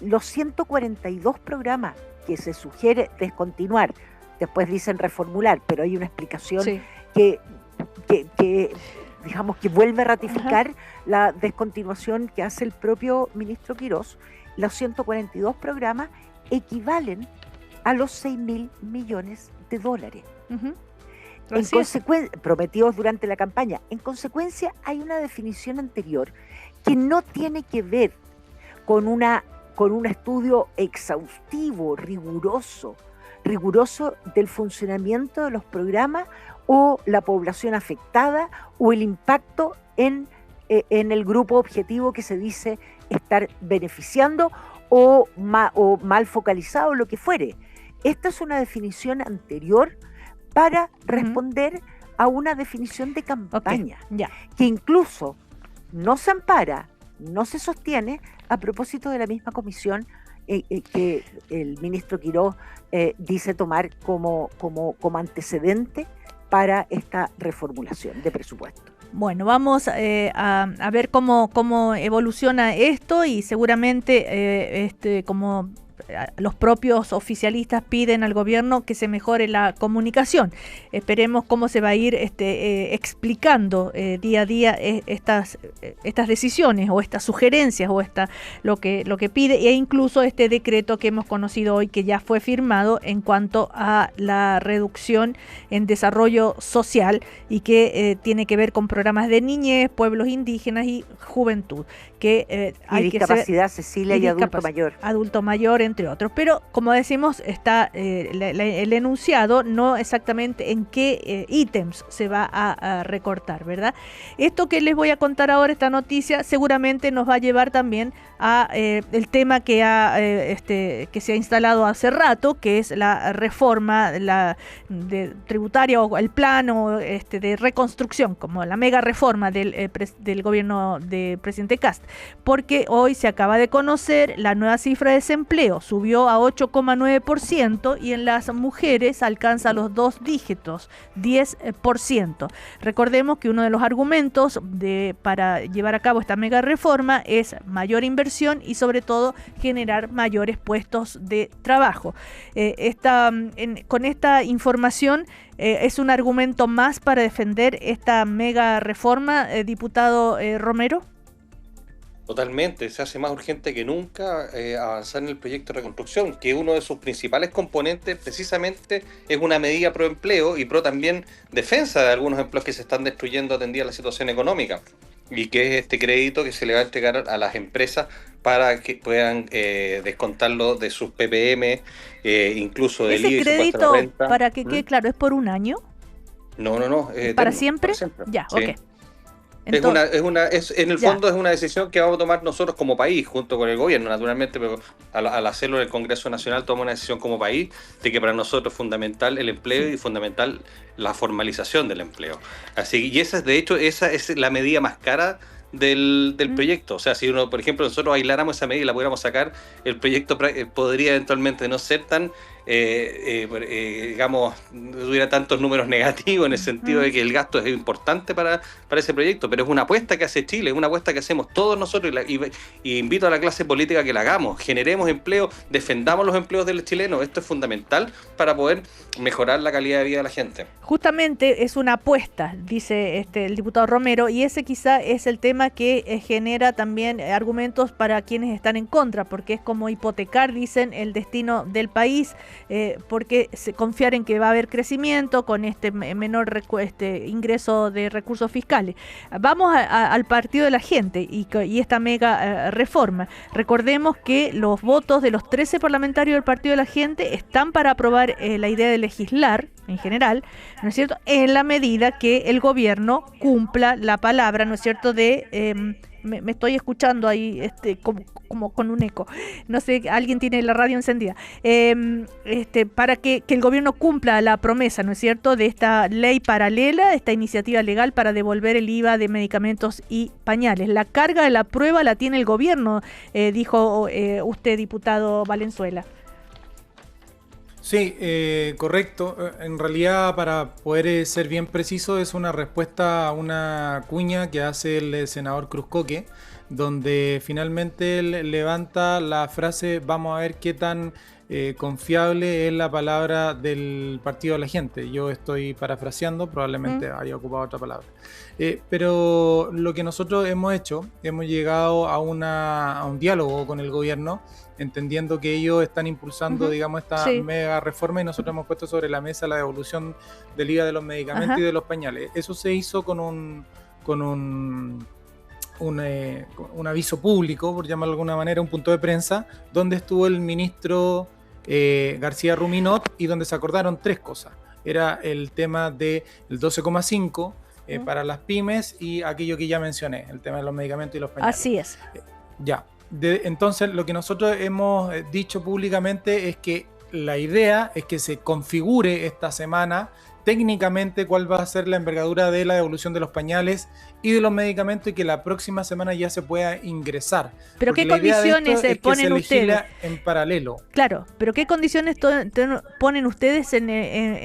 los 142 programas que se sugiere descontinuar, después dicen reformular, pero hay una explicación que digamos que vuelve a ratificar la descontinuación que hace el propio ministro Quirós. Los 142 programas equivalen a los 6.000 millones de dólares. Prometidos durante la campaña. En consecuencia, hay una definición anterior que no tiene que ver con un estudio exhaustivo, riguroso del funcionamiento de los programas o la población afectada o el impacto en el grupo objetivo que se dice estar beneficiando o mal focalizado, lo que fuere. Esta es una definición anterior para responder a una definición de campaña, que incluso no se ampara, no se sostiene a propósito de la misma comisión que el ministro Quirós dice tomar como antecedente para esta reformulación de presupuesto. Bueno, vamos a ver cómo evoluciona esto y seguramente como los propios oficialistas piden al gobierno que se mejore la comunicación. Esperemos cómo se va a ir explicando día a día estas decisiones o estas sugerencias o lo que pide, e incluso este decreto que hemos conocido hoy, que ya fue firmado en cuanto a la reducción en desarrollo social y que tiene que ver con programas de niñez, pueblos indígenas y juventud, que hay discapacidad, que Cecilia, y adulto mayor. Adulto mayor, entre otros. Pero, como decimos, está el enunciado, no exactamente en qué ítems se va a recortar, ¿verdad? Esto que les voy a contar ahora, esta noticia, seguramente nos va a llevar también a el tema que se ha instalado hace rato, que es la reforma tributaria o el plan de reconstrucción, como la mega reforma del gobierno de presidente Kast, porque hoy se acaba de conocer la nueva cifra de desempleo, subió a 8,9% y en las mujeres alcanza los 2 dígitos, 10%. Recordemos que uno de los argumentos para llevar a cabo esta mega reforma es mayor inversión y sobre todo generar mayores puestos de trabajo. Con esta información es un argumento más para defender esta mega reforma, diputado Romero. Totalmente, se hace más urgente que nunca avanzar en el proyecto de reconstrucción, que uno de sus principales componentes precisamente es una medida pro empleo y pro también defensa de algunos empleos que se están destruyendo atendida a la situación económica, y que es este crédito que se le va a entregar a las empresas para que puedan descontarlo de sus PPM, incluso del IVA y su impuesto a la renta. Para que quede claro, ¿es por un año? No. ¿Para siempre? Para siempre. Ya, Sí. ok. Entonces, en el fondo es una decisión que vamos a tomar nosotros como país, junto con el gobierno, naturalmente, pero al hacerlo en el Congreso Nacional tomamos una decisión como país de que para nosotros es fundamental el empleo y fundamental la formalización del empleo. Así, y esa es la medida más cara del proyecto. O sea, si uno, por ejemplo, nosotros aisláramos esa medida y la pudiéramos sacar, el proyecto podría eventualmente no ser tan digamos, no tuviera tantos números negativos en el sentido de que el gasto es importante para ese proyecto, pero es una apuesta que hace Chile, es una apuesta que hacemos todos nosotros y invito a la clase política a que la hagamos, generemos empleo, defendamos los empleos de los chilenos. Esto es fundamental para poder mejorar la calidad de vida de la gente. Justamente es una apuesta, dice el diputado Romero, y ese quizá es el tema que genera también argumentos para quienes están en contra, porque es como hipotecar, dicen, el destino del país, porque confiar en que va a haber crecimiento con este menor ingreso de recursos fiscales. Vamos al partido de la gente y esta mega reforma. Recordemos que los votos de los 13 parlamentarios del partido de la gente están para aprobar la idea de legislar en general, ¿no es cierto?, en la medida que el gobierno cumpla la palabra, ¿no es cierto?, me estoy escuchando ahí como con un eco, no sé, alguien tiene la radio encendida, para que el gobierno cumpla la promesa, ¿no es cierto?, de esta ley paralela, esta iniciativa legal para devolver el IVA de medicamentos y pañales. La carga de la prueba la tiene el gobierno, dijo usted, diputado Valenzuela. Sí, correcto. En realidad, para poder ser bien preciso, es una respuesta a una cuña que hace el senador Cruzcoque, donde finalmente él levanta la frase: vamos a ver qué tan confiable es la palabra del partido de la gente. Yo estoy parafraseando, probablemente haya ocupado otra palabra. Pero lo que nosotros hemos hecho, hemos llegado a un diálogo con el gobierno, entendiendo que ellos están impulsando, digamos, esta mega reforma, y nosotros hemos puesto sobre la mesa la devolución del IVA de los medicamentos y de los pañales. Eso se hizo con un aviso público, por llamarlo de alguna manera, un punto de prensa, donde estuvo el ministro García Ruminot, y donde se acordaron 3 cosas. Era el tema del 12,5 para las pymes y aquello que ya mencioné, el tema de los medicamentos y los pañales. Así es. Entonces, lo que nosotros hemos dicho públicamente es que la idea es que se configure esta semana técnicamente cuál va a ser la envergadura de la devolución de los pañales y de los medicamentos, y que la próxima semana ya se pueda ingresar. ¿Pero qué condiciones ponen ustedes en paralelo? Claro, pero ¿qué condiciones ponen ustedes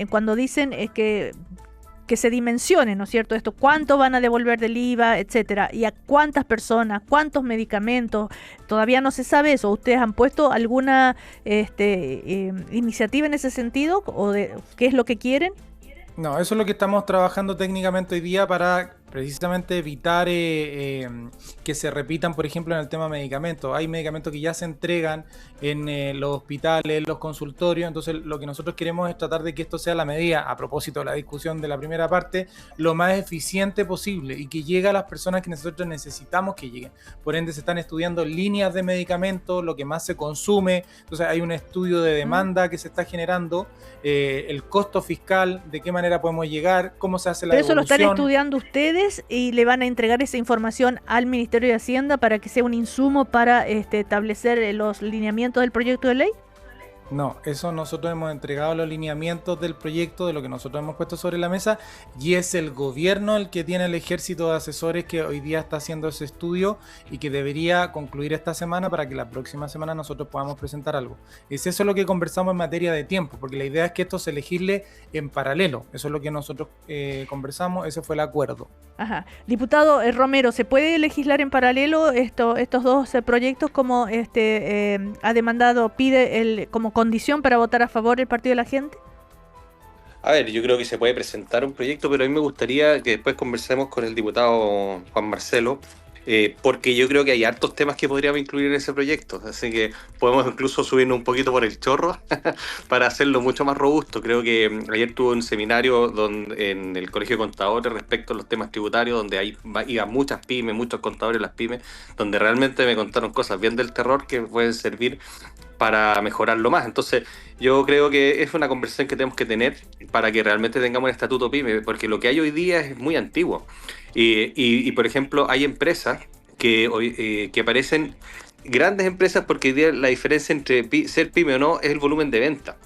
cuando dicen que que se dimensione, ¿no es cierto? Esto, cuánto van a devolver del IVA, etcétera, y a cuántas personas, cuántos medicamentos, todavía no se sabe eso. ¿Ustedes han puesto alguna iniciativa en ese sentido o de qué es lo que quieren? No, eso es lo que estamos trabajando técnicamente hoy día para precisamente evitar que se repitan, por ejemplo, en el tema de medicamentos. Hay medicamentos que ya se entregan en los hospitales, en los consultorios, entonces lo que nosotros queremos es tratar de que esto sea la medida, a propósito de la discusión de la primera parte, lo más eficiente posible y que llegue a las personas que nosotros necesitamos que lleguen. Por ende, se están estudiando líneas de medicamentos, lo que más se consume, entonces hay un estudio de demanda que se está generando, el costo fiscal, de qué manera podemos llegar, cómo se hace la devolución. Pero eso lo están estudiando ustedes y le van a entregar esa información al Ministerio de Hacienda para que sea un insumo para establecer los lineamientos del proyecto de ley. No, eso nosotros hemos entregado los lineamientos del proyecto, de lo que nosotros hemos puesto sobre la mesa, y es el gobierno el que tiene el ejército de asesores que hoy día está haciendo ese estudio y que debería concluir esta semana para que la próxima semana nosotros podamos presentar algo. Es eso lo que conversamos en materia de tiempo, porque la idea es que esto se legisle en paralelo. Eso es lo que nosotros conversamos, ese fue el acuerdo. Ajá. Diputado Romero, ¿se puede legislar en paralelo estos dos proyectos como ha demandado, pide como condición para votar a favor el Partido de la Gente? A ver, yo creo que se puede presentar un proyecto, pero a mí me gustaría que después conversemos con el diputado Juan Marcelo, porque yo creo que hay hartos temas que podríamos incluir en ese proyecto, así que podemos incluso subirnos un poquito por el chorro para hacerlo mucho más robusto. Creo que ayer tuve un seminario en el Colegio de Contadores respecto a los temas tributarios, donde iban muchas pymes, muchos contadores de las pymes, donde realmente me contaron cosas bien del terror que pueden servir para mejorarlo más. Entonces yo creo que es una conversación que tenemos que tener para que realmente tengamos un estatuto PYME, porque lo que hay hoy día es muy antiguo y por ejemplo hay empresas que aparecen, grandes empresas, porque hoy día la diferencia entre ser PYME o no es el volumen de venta,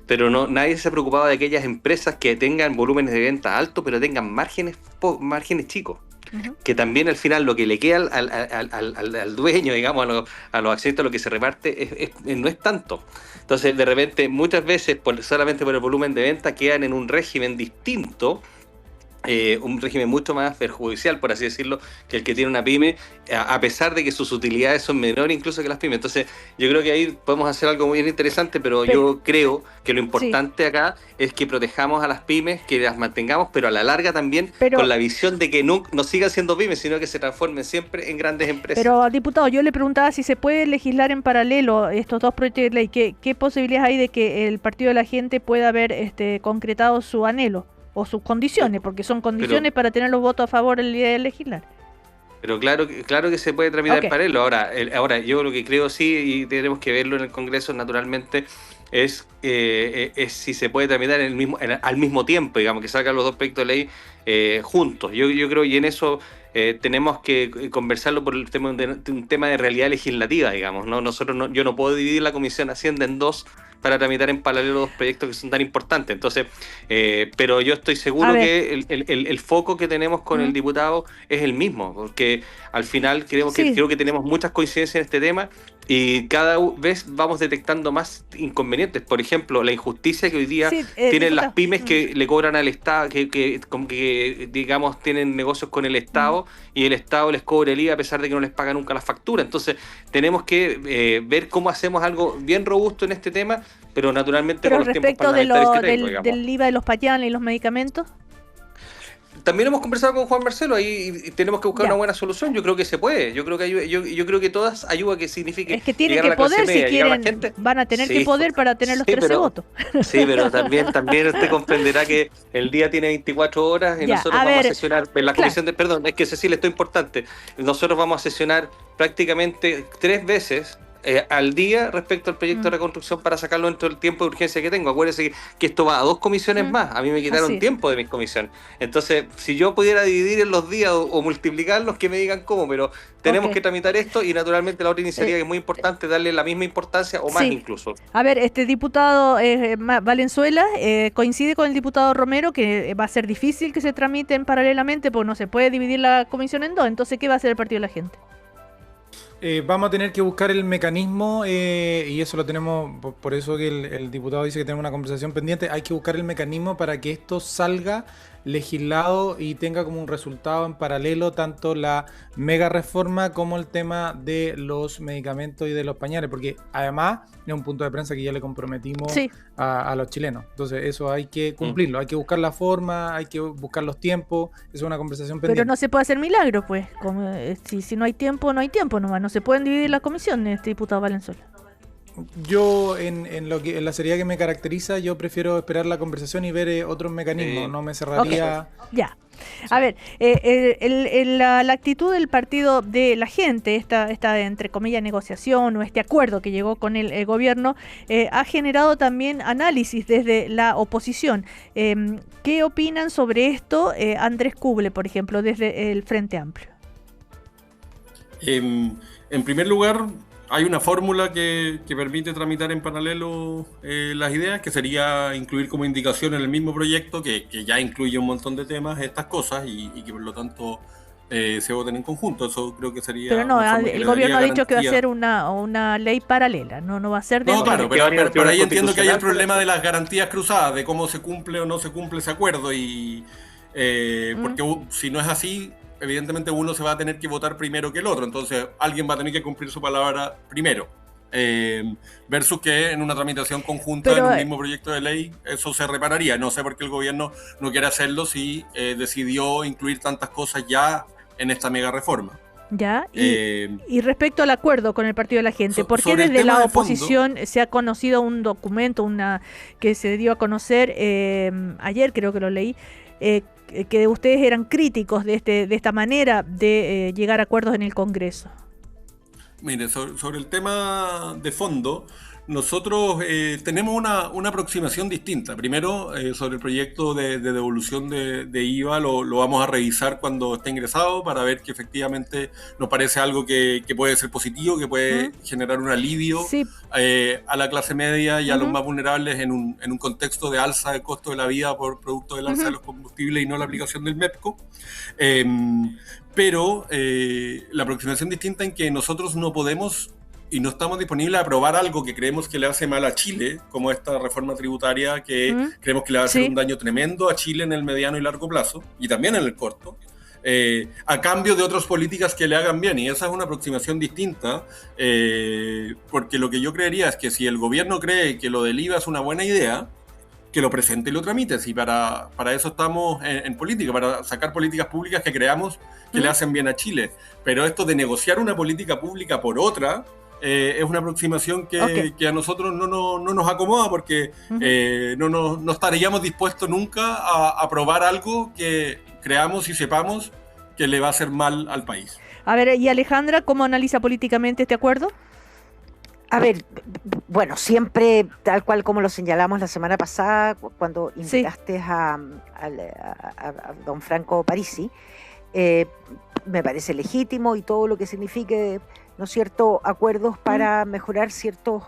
pero nadie se ha preocupado de aquellas empresas que tengan volúmenes de venta altos pero tengan márgenes chicos. Que también al final lo que le queda al dueño, digamos, a los accionistas, lo que se reparte no es tanto. Entonces, de repente, muchas veces, solamente por el volumen de venta, quedan en un régimen distinto, un régimen mucho más perjudicial, por así decirlo, que el que tiene una pyme, a pesar de que sus utilidades son menores incluso que las pymes. Entonces yo creo que ahí podemos hacer algo muy interesante, pero yo creo que lo importante acá es que protejamos a las pymes, que las mantengamos, pero a la larga también con la visión de que no sigan siendo pymes, sino que se transformen siempre en grandes empresas. Pero, diputado, yo le preguntaba si se puede legislar en paralelo estos dos proyectos de ley. ¿Qué posibilidades hay de que el Partido de la Gente pueda haber concretado su anhelo o sus condiciones? Porque son condiciones para tener los votos a favor el día de legislar. Pero claro que se puede tramitar en paralelo. Ahora, yo lo que creo sí, y tenemos que verlo en el Congreso naturalmente, es si se puede tramitar al mismo tiempo, digamos, que salgan los dos proyectos de ley juntos. Yo creo, y en eso tenemos que conversarlo por el tema un tema de realidad legislativa, digamos, ¿no? Yo no puedo dividir la Comisión Hacienda en dos para tramitar en paralelo dos proyectos que son tan importantes. Entonces, pero yo estoy seguro que el foco que tenemos con el diputado es el mismo, porque al final creo que tenemos muchas coincidencias en este tema y cada vez vamos detectando más inconvenientes. Por ejemplo, la injusticia que hoy día tienen las pymes que le cobran al Estado, que digamos tienen negocios con el Estado y el Estado les cobra el IVA a pesar de que no les paga nunca la factura. Entonces tenemos que ver cómo hacemos algo bien robusto en este tema, pero naturalmente con los tiempos parlamentarios que tengo, del IVA de los pañales y los medicamentos. También hemos conversado con Juan Marcelo y tenemos que buscar una buena solución. Yo creo que se puede. Yo creo que todas ayuda que signifique. Es que tienen que poder, si quieren, van a tener que poder para tener los 13 votos. Sí, pero también usted comprenderá que el día tiene 24 horas y nosotros vamos a sesionar en la comisión de... Perdón, es que Cecilia, esto es importante. Nosotros vamos a sesionar prácticamente 3 veces al día respecto al proyecto de reconstrucción para sacarlo dentro del tiempo de urgencia que tengo. Acuérdense que esto va a 2 comisiones más. A mí me quitaron tiempo de mis comisiones. Entonces, si yo pudiera dividir en los días o multiplicarlos, que me digan cómo, pero tenemos que tramitar esto y naturalmente la otra iniciativa que es muy importante, darle la misma importancia o más incluso. A ver, este diputado Valenzuela coincide con el diputado Romero que va a ser difícil que se tramiten paralelamente porque no se puede dividir la comisión en 2. Entonces, ¿qué va a hacer el Partido de la Gente? Vamos a tener que buscar el mecanismo y eso lo tenemos, por eso que el diputado dice que tenemos una conversación pendiente. Hay que buscar el mecanismo para que esto salga legislado y tenga como un resultado en paralelo tanto la mega reforma como el tema de los medicamentos y de los pañales, porque además es un punto de prensa que ya le comprometimos a los chilenos. Entonces eso hay que cumplirlo, hay que buscar la forma, hay que buscar los tiempos, es una conversación pendiente. Pero no se puede hacer milagro, pues. Como, si no hay tiempo, no hay tiempo nomás. No se pueden dividir las comisiones, diputado Valenzuela. Yo, en la seriedad que me caracteriza, yo prefiero esperar la conversación y ver otros mecanismos, no me cerraría... Okay. Ya. A ver, la actitud del partido de la gente, esta entre comillas negociación o este acuerdo que llegó con el gobierno, ha generado también análisis desde la oposición. ¿Qué opinan sobre esto Andrés Kuble, por ejemplo, desde el Frente Amplio? En primer lugar, hay una fórmula que permite tramitar en paralelo las ideas, que sería incluir como indicación en el mismo proyecto, que ya incluye un montón de temas, estas cosas, y que por lo tanto se voten en conjunto. Eso creo que sería... Pero no, el gobierno ha dicho que va a ser una ley paralela, no va a ser de... No, claro, pero ahí entiendo que hay el problema de las garantías cruzadas, de cómo se cumple o no se cumple ese acuerdo, y porque si no es así... evidentemente uno se va a tener que votar primero que el otro, entonces alguien va a tener que cumplir su palabra primero, versus que en una tramitación conjunta en un mismo proyecto de ley eso se repararía. No sé por qué el gobierno no quiere hacerlo si decidió incluir tantas cosas ya en esta mega reforma. Ya, y respecto al acuerdo con el Partido de la Gente, ¿por qué desde la oposición se ha conocido un documento que se dio a conocer ayer, creo que lo leí, que ustedes eran críticos de esta manera de llegar a acuerdos en el Congreso? Mire, sobre el tema de fondo, nosotros tenemos una aproximación distinta. Primero, sobre el proyecto de devolución de IVA, lo vamos a revisar cuando esté ingresado para ver que efectivamente nos parece algo que puede ser positivo, que puede generar un alivio a la clase media y a los más vulnerables en un contexto de alza del costo de la vida por producto del alza de los combustibles y no la aplicación del MEPCO. Pero la aproximación distinta en que nosotros no podemos y no estamos disponibles a aprobar algo que creemos que le hace mal a Chile, como esta reforma tributaria que creemos que le va a hacer un daño tremendo a Chile en el mediano y largo plazo, y también en el corto, a cambio de otras políticas que le hagan bien. Y esa es una aproximación distinta, porque lo que yo creería es que si el gobierno cree que lo del IVA es una buena idea, que lo presente y lo tramite. Y para eso estamos en política, para sacar políticas públicas que creamos que le hacen bien a Chile. Pero esto de negociar una política pública por otra, es una aproximación que a nosotros no nos acomoda, porque no estaríamos dispuestos nunca a aprobar algo que creamos y sepamos que le va a hacer mal al país. A ver, y Alejandra, ¿cómo analiza políticamente este acuerdo? A ver, bueno, siempre tal cual como lo señalamos la semana pasada cuando invitaste a don Franco Parisi, me parece legítimo, y todo lo que signifique, ¿no es cierto?, acuerdos para mejorar ciertas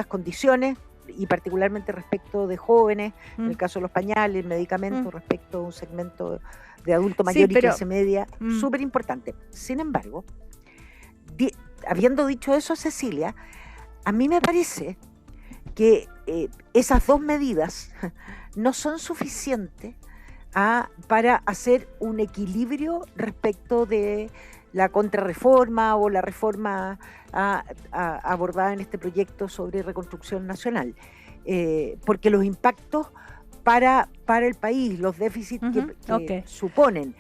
condiciones, y particularmente respecto de jóvenes, en el caso de los pañales, medicamentos, respecto a un segmento de adulto mayor y clase media, súper importante. Sin embargo, habiendo dicho eso, Cecilia, a mí me parece que esas dos medidas no son suficientes para hacer un equilibrio respecto de la contrarreforma o la reforma abordada en este proyecto sobre reconstrucción nacional, porque los impactos para el país, los déficits que suponen,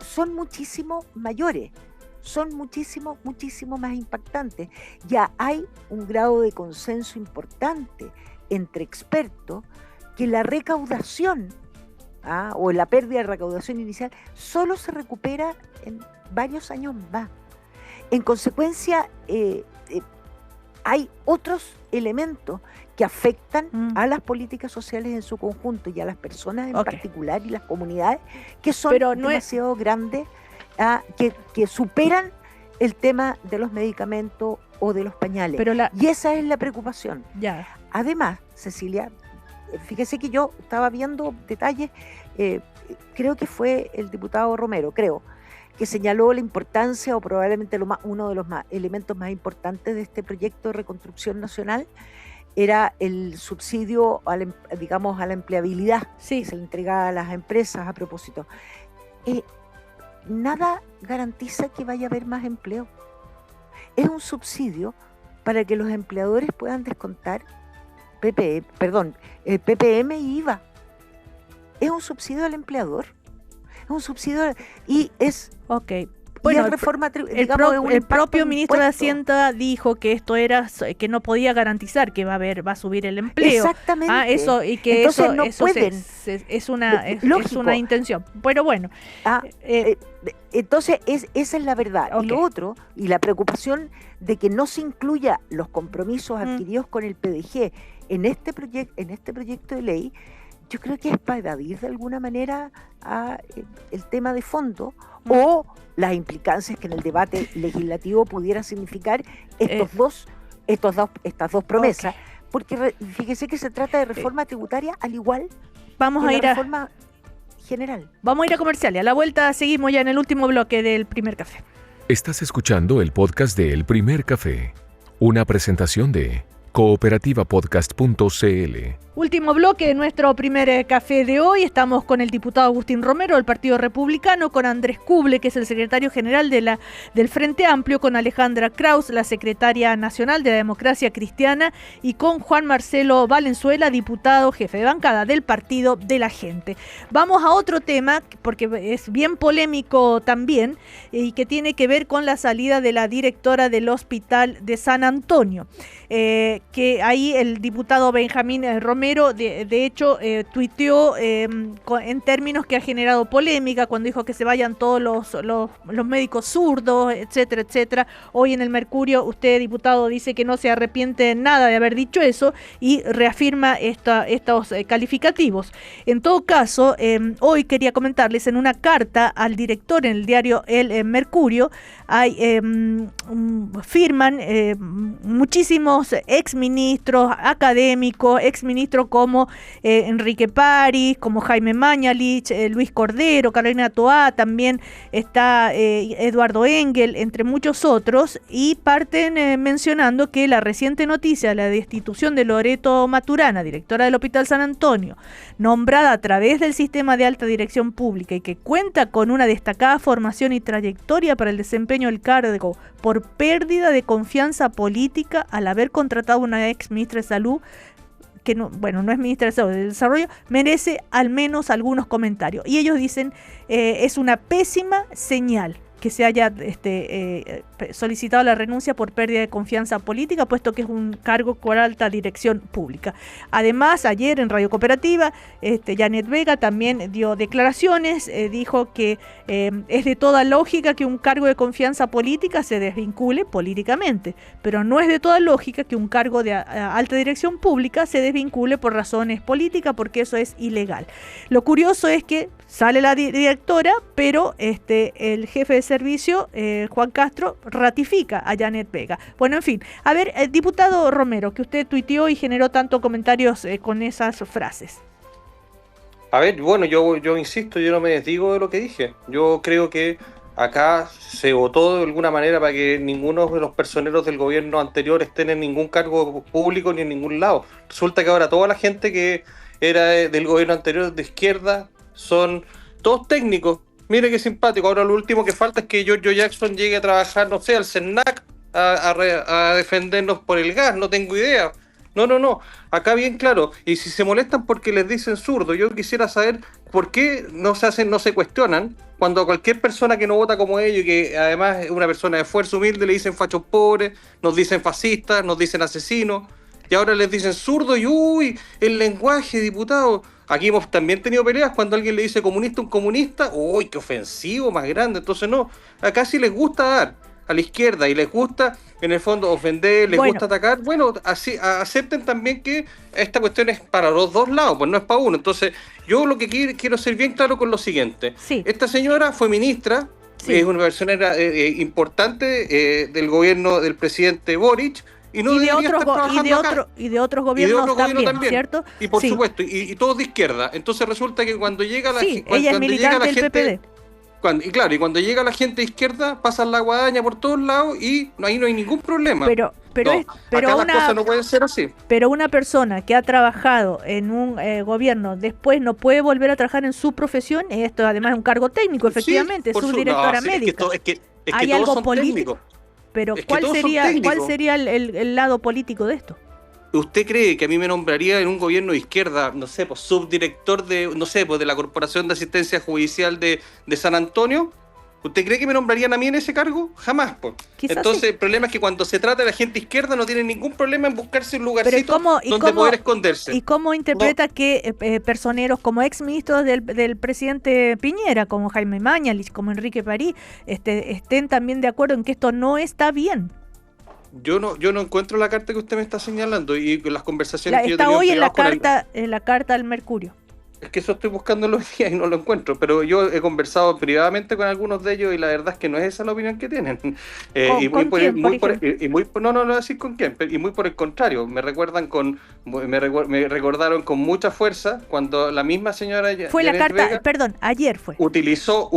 son muchísimo mayores, son muchísimo más impactantes. Ya hay un grado de consenso importante entre expertos que la recaudación o la pérdida de recaudación inicial solo se recupera en varios años más. En consecuencia, hay otros elementos que afectan a las políticas sociales en su conjunto y a las personas en particular y las comunidades que son demasiado grandes, que superan el tema de los medicamentos o de los pañales. Y esa es la preocupación. Además, Cecilia, fíjese que yo estaba viendo detalles, creo que fue el diputado Romero, que señaló la importancia, o probablemente uno de los elementos más importantes de este proyecto de reconstrucción nacional, era el subsidio, digamos, a la empleabilidad Sí. que se le entregaba a las empresas a propósito. Nada garantiza que vaya a haber más empleo. Es un subsidio para que los empleadores puedan descontar PPM y IVA. Es un subsidio al empleador. Es un subsidio y es... Ok. Bueno, Bueno, reforma, el propio ministro de Hacienda dijo que esto era que no podía garantizar que va a subir el empleo. Exactamente. Eso y que entonces eso, no eso pueden. es una intención. Pero bueno. Entonces esa es la verdad. Okay. Y lo otro, y la preocupación de que no se incluya los compromisos adquiridos con el PDG en este proyecto de ley, yo creo que es para evadir de alguna manera el tema de fondo o las implicancias que en el debate legislativo pudiera significar estas dos promesas, porque fíjese que se trata de reforma tributaria al igual vamos que a la ir a reforma general. Vamos a ir a comercial y a la vuelta seguimos ya en el último bloque del Primer Café. Estás escuchando el podcast de El Primer Café, una presentación de cooperativapodcast.cl. Último bloque de nuestro primer café de hoy. Estamos con el diputado Agustín Romero del Partido Republicano, con Andrés Kuble, que es el secretario general del Frente Amplio, con Alejandra Kraus, la secretaria nacional de la Democracia Cristiana, y con Juan Marcelo Valenzuela, diputado jefe de bancada del Partido de la Gente. Vamos a otro tema, porque es bien polémico también, y que tiene que ver con la salida de la directora del Hospital de San Antonio. Que ahí el diputado Benjamín Romero, de hecho, tuiteó en términos que ha generado polémica, cuando dijo que se vayan todos los médicos zurdos, etcétera, etcétera. Hoy en el Mercurio, usted, diputado, dice que no se arrepiente nada de haber dicho eso y reafirma estos calificativos. En todo caso, hoy quería comentarles, en una carta al director en el diario El Mercurio, firman muchísimos exministros, académicos, exministros como Enrique París, como Jaime Mañalich, Luis Cordero, Carolina Toá, también está Eduardo Engel, entre muchos otros, y parten mencionando que la reciente noticia de la destitución de Loreto Maturana, directora del Hospital San Antonio, nombrada a través del sistema de alta dirección pública y que cuenta con una destacada formación y trayectoria para el desempeño del cargo por pérdida de confianza política al haber contratado una ex ministra de Salud, que no es ministra de Salud, de Desarrollo, merece al menos algunos comentarios. Y ellos dicen, es una pésima señal que se haya solicitado la renuncia por pérdida de confianza política, puesto que es un cargo con alta dirección pública. Además, ayer en Radio Cooperativa, Janet Vega también dio declaraciones, dijo que es de toda lógica que un cargo de confianza política se desvincule políticamente, pero no es de toda lógica que un cargo de alta dirección pública se desvincule por razones políticas, porque eso es ilegal. Lo curioso es que sale la directora, pero el jefe de servicio, Juan Castro, ratifica a Janet Vega. Bueno, en fin. A ver, diputado Romero, que usted tuiteó y generó tantos comentarios con esas frases. A ver, bueno, yo insisto, yo no me desdigo de lo que dije. Yo creo que acá se votó de alguna manera para que ninguno de los personeros del gobierno anterior estén en ningún cargo público ni en ningún lado. Resulta que ahora toda la gente que era del gobierno anterior de izquierda son todos técnicos. Mire qué simpático. Ahora lo último que falta es que Giorgio Jackson llegue a trabajar, no sé, al CERNAC a defendernos por el gas, no tengo idea. No. Acá bien claro. Y si se molestan porque les dicen zurdo, yo quisiera saber por qué no se cuestionan cuando a cualquier persona que no vota como ellos y que además es una persona de esfuerzo humilde le dicen fachos pobres, nos dicen fascistas, nos dicen asesinos, y ahora les dicen zurdo y uy, el lenguaje, diputado. Aquí hemos también tenido peleas cuando alguien le dice comunista a un comunista, uy, qué ofensivo más grande. Entonces no, acá sí les gusta dar a la izquierda y les gusta en el fondo ofender, les gusta atacar. Bueno, así acepten también que esta cuestión es para los dos lados, pues no es para uno. Entonces yo lo que quiero ser bien claro con lo siguiente. Sí. Esta señora fue ministra, sí, es una persona importante del gobierno del presidente Boric, y de otros gobiernos también, ¿cierto? Y por supuesto, y todos de izquierda. Entonces resulta que cuando llega la gente, ella es militante del PPD. Cuando llega la gente de izquierda, pasan la guadaña por todos lados y ahí no hay ningún problema. Pero Pero, No, acá las cosas no pueden ser así. pero una persona que ha trabajado en un gobierno después no puede volver a trabajar en su profesión. Esto además es un cargo técnico, efectivamente, Sí, subdirectora sí, médica. Es que ¿Hay todos algo son político? técnicos. Pero Es que ¿cuál todos son sería técnicos. el lado político de esto? ¿Usted cree que a mí me nombraría en un gobierno de izquierda, no sé, pues subdirector de, no sé, pues de la Corporación de Asistencia Judicial de San Antonio? ¿Usted cree que me nombrarían a mí en ese cargo? Jamás, pues. Quizás Entonces, sí. el problema es que cuando se trata de la gente izquierda no tienen ningún problema en buscarse un Pero lugarcito donde poder esconderse. ¿y cómo interpreta que personeros como exministros del presidente Piñera, como Jaime Mañalich, como Enrique París, estén también de acuerdo en que esto no está bien? Yo no encuentro la carta que usted me está señalando y las conversaciones que yo he Está tenido hoy en la privadas con él. en la carta del Mercurio. Es que eso estoy buscando en los días y no lo encuentro, pero yo he conversado privadamente con algunos de ellos y la verdad es que no es esa la opinión que tienen. ¿Con quién, por ejemplo? No voy a decir con quién, y muy por el contrario, me recordaron con mucha fuerza cuando la misma señora Fue la Janet carta, Vega perdón, ayer fue. utilizó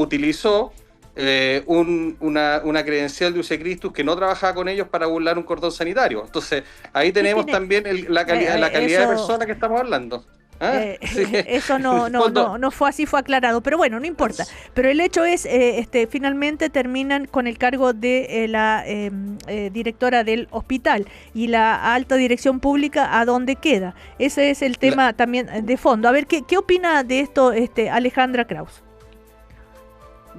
una credencial de Usecristus que no trabajaba con ellos para burlar un cordón sanitario. Entonces, ahí tenemos tiene? también la calidad de Eso- persona que estamos hablando. ¿Ah? Sí. Eso no fue así, fue aclarado, pero bueno, no importa. Pero el hecho es, finalmente terminan con el cargo de la directora del hospital y la alta dirección pública, ¿a dónde queda? Ese es el tema también de fondo. A ver, ¿qué opina de esto Alejandra Kraus?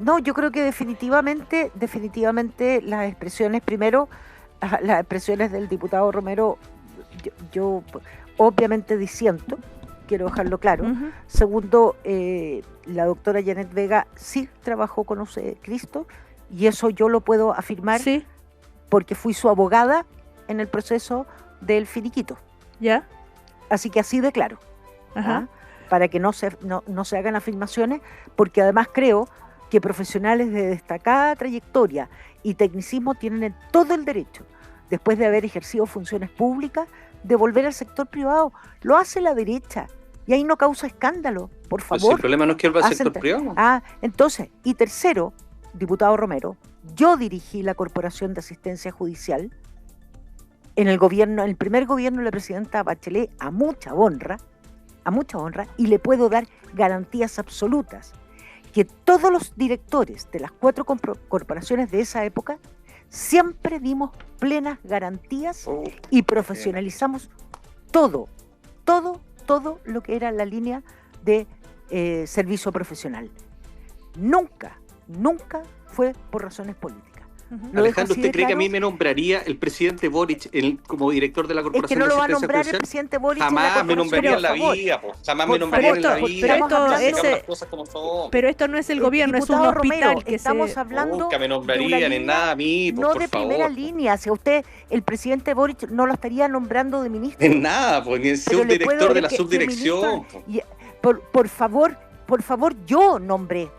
No, yo creo que definitivamente las expresiones, primero, las expresiones del diputado Romero, yo obviamente disiento, quiero dejarlo claro. Ujú. Segundo, la doctora Janet Vega sí trabajó con Cristo y eso yo lo puedo afirmar Sí, porque fui su abogada en el proceso del finiquito. ya. Así que así de claro. Ajá. Para que no se hagan afirmaciones, porque además creo que profesionales de destacada trayectoria y tecnicismo tienen todo el derecho, después de haber ejercido funciones públicas, de volver al sector privado. Lo hace la derecha y ahí no causa escándalo, por Pues favor. el problema no es que él va al sector Hacen- privado. Entonces, y tercero, diputado Romero, yo dirigí la Corporación de Asistencia Judicial en el primer gobierno de la presidenta Bachelet a mucha honra, y le puedo dar garantías absolutas que todos los directores de las 4 corporaciones de esa época siempre dimos plenas garantías y profesionalizamos todo lo que era la línea de servicio profesional. Nunca fue por razones políticas. Ujú. Lo dejo Alejandro, así ¿usted de cree que a claro. mí me nombraría el presidente Boric como director de la Es que Corporación no de lo va a Asistencia nombrar el Judicial? presidente Boric en la Jamás me corporación, nombraría en la por favor. vida, po. Jamás Por me nombraría en la favor, vida. pero Digamos esto- las cosas como son. Pero esto no es el gobierno, es un Diputado hospital Romero, que estamos se... hablando Nunca me de una nombrarían en línea nada a mí, no por de favor. primera línea. Si a usted, el presidente Boric, no lo estaría nombrando de ministro. En nada, pues ni en Pero le puedo subdirector de decir la que subdirección. ministro- y- por favor, yo nombré.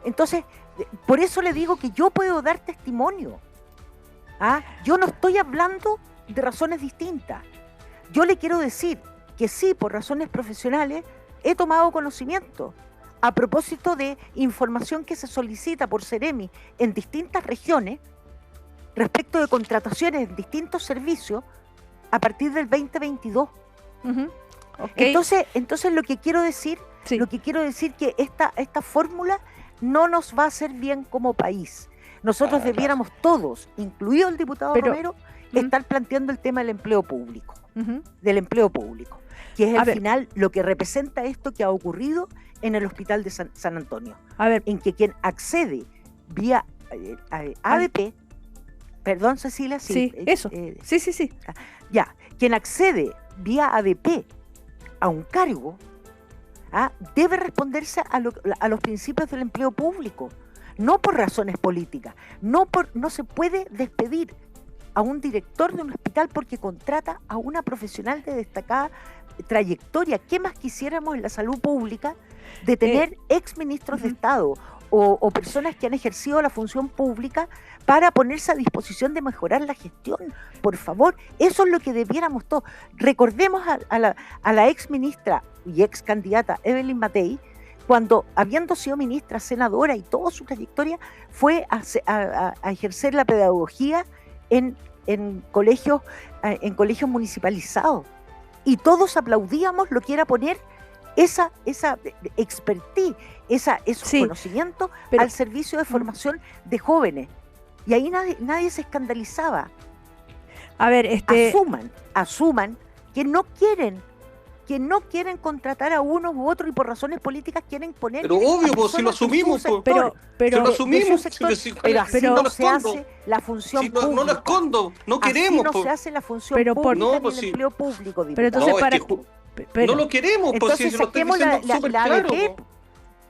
Entonces, por eso le digo que yo puedo dar testimonio. Yo no estoy hablando de razones distintas. Yo le quiero decir que sí, por razones profesionales, he tomado conocimiento a propósito de información que se solicita por Ceremi en distintas regiones respecto de contrataciones en distintos servicios a partir del 2022. Ujú. Ok. Entonces lo que quiero decir, Sí. que esta fórmula no nos va a hacer bien como país. Nosotros debiéramos todos, incluido el diputado Pero- Romero, estar planteando el tema del empleo público, Ujú. que es A al ver. final lo que representa esto que ha ocurrido en el hospital de San Antonio, A ver, en que quien accede vía ADP, perdón Cecilia, sí, eso. Sí. quien accede vía ADP a un cargo, debe responderse a los principios del empleo público, no por razones políticas. No se puede despedir a un director de un hospital porque contrata a una profesional de destacada trayectoria. ¿Qué más quisiéramos en la salud pública de tener exministros de Estado o personas que han ejercido la función pública para ponerse a disposición de mejorar la gestión? Por favor, eso es lo que debiéramos todos. Recordemos a la exministra y ex candidata Evelyn Matei, cuando, habiendo sido ministra, senadora y toda su trayectoria, fue a ejercer la pedagogía en en colegios municipalizados. Y todos aplaudíamos lo que era poner esa expertise, esos Sí, conocimientos pero- al servicio de formación de jóvenes. Y ahí nadie se escandalizaba. A ver, Asuman que no quieren contratar a uno u otro y por razones políticas quieren poner Pero obvio, a pues si lo personas de su asumimos, pues. sector, pero Si lo de asumimos, su sector, si- pero así si no no lo se escondo. hace la función Si no pública. lo escondo, no Así queremos. no pues. se hace la función Pero por- pública No, ni pues el sí. empleo público, Pero entonces No, es para... que pero- no lo queremos, pues Entonces si lo estoy saquemos diciendo súper la claro. ADP. pues.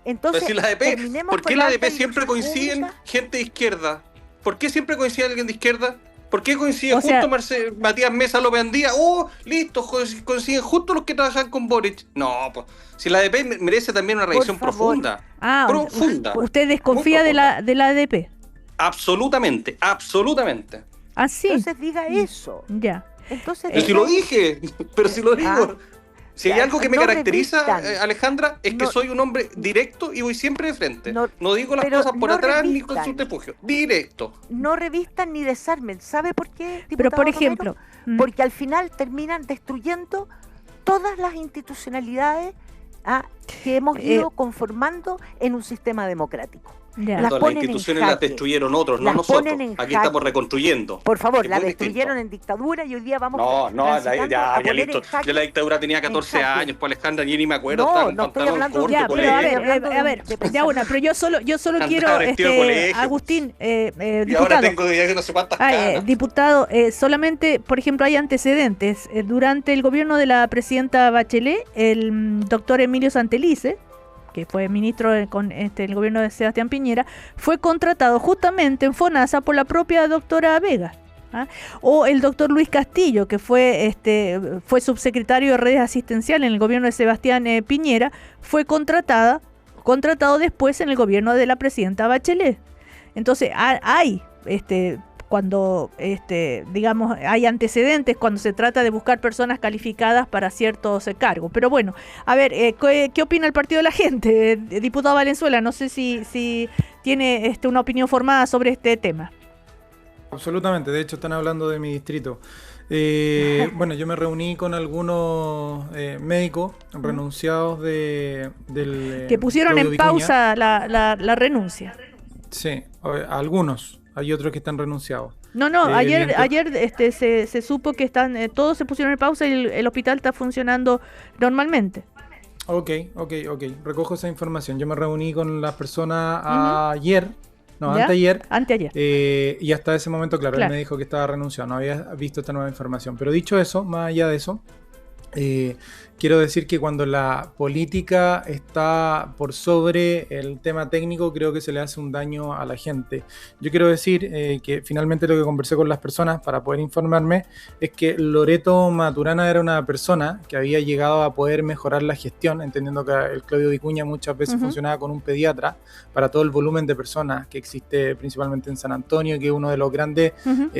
Entonces, Pero si la ADP, terminemos ¿por qué con la la ADP alta siempre dirección coinciden pública. gente de izquierda? ¿Por qué siempre coincide alguien de izquierda? ¿Por qué coincide O sea- justo Matías Mesa López Andía? ¡Oh, listo! Coinciden justo los que trabajan con Boric. No, pues si la ADP merece también una revisión favor. profunda. Ah, Profunda. usted desconfía Muy de la ADP. Absolutamente, absolutamente. Ah, sí. Entonces diga eso. Ya. Entonces Pero si diga lo dije, pero si lo digo. Ah, Si hay ya, algo que me no caracteriza, revistan. Alejandra, es que No- soy un hombre directo y voy siempre de frente. No- No digo las pero cosas por no atrás ni con revistan. subterfugio. Directo. no revistan ni desarmen. ¿Sabe por qué? Pero diputado por Romero? ejemplo... Porque al final terminan destruyendo todas las institucionalidades que hemos ido conformando en un sistema democrático. Ya. Las Las ponen en instituciones las jaque. destruyeron otros, no Las nosotros. ponen en Aquí jaque. estamos reconstruyendo. Por favor, Es la muy destruyeron distinto. en dictadura y hoy día vamos No, transitando a ya poner listo. en jaque. Ya la dictadura tenía 14 en jaque. años, pues Alejandra, ni me acuerdo. No, estaba con no estoy pantalón hablando corto, Ya, de pero a colegio. ver, ya una, pero yo solo Andaba quiero, vestido de colegio. Agustín, Y ahora diputado, tengo ya no sé cuántas canas. diputado, solamente, por ejemplo, hay antecedentes. Durante el gobierno de la presidenta Bachelet, el doctor Emilio Santelice, que fue ministro con el gobierno de Sebastián Piñera, fue contratado justamente en FONASA por la propia doctora Vega. ¿Ah? O el doctor Luis Castillo, que fue subsecretario de redes asistenciales en el gobierno de Sebastián Piñera, fue contratado después en el gobierno de la presidenta Bachelet. Entonces hay cuando digamos hay antecedentes cuando se trata de buscar personas calificadas para ciertos cargos. Pero bueno, a ver, ¿qué opina el Partido de la Gente? Diputado Valenzuela, no sé si tiene una opinión formada sobre este tema. Absolutamente, de hecho están hablando de mi distrito. Bueno, yo me reuní con algunos médicos renunciados del... Que pusieron Claudio en Vicuña. pausa la renuncia. Sí, algunos. Hay otros que están renunciados. No, ayer se supo que todos se pusieron en pausa y el hospital está funcionando normalmente. Ok. Recojo esa información. Yo me reuní con las personas ayer, no, ¿Ya? anteayer. Anteayer. Y hasta ese momento, claro, Claro. él me dijo que estaba renunciado. No había visto esta nueva información. Pero dicho eso, más allá de eso, quiero decir que cuando la política está por sobre el tema técnico, creo que se le hace un daño a la gente. Yo quiero decir que finalmente lo que conversé con las personas para poder informarme es que Loreto Maturana era una persona que había llegado a poder mejorar la gestión, entendiendo que el Claudio Vicuña muchas veces funcionaba con un pediatra para todo el volumen de personas que existe principalmente en San Antonio, que es uno de los grandes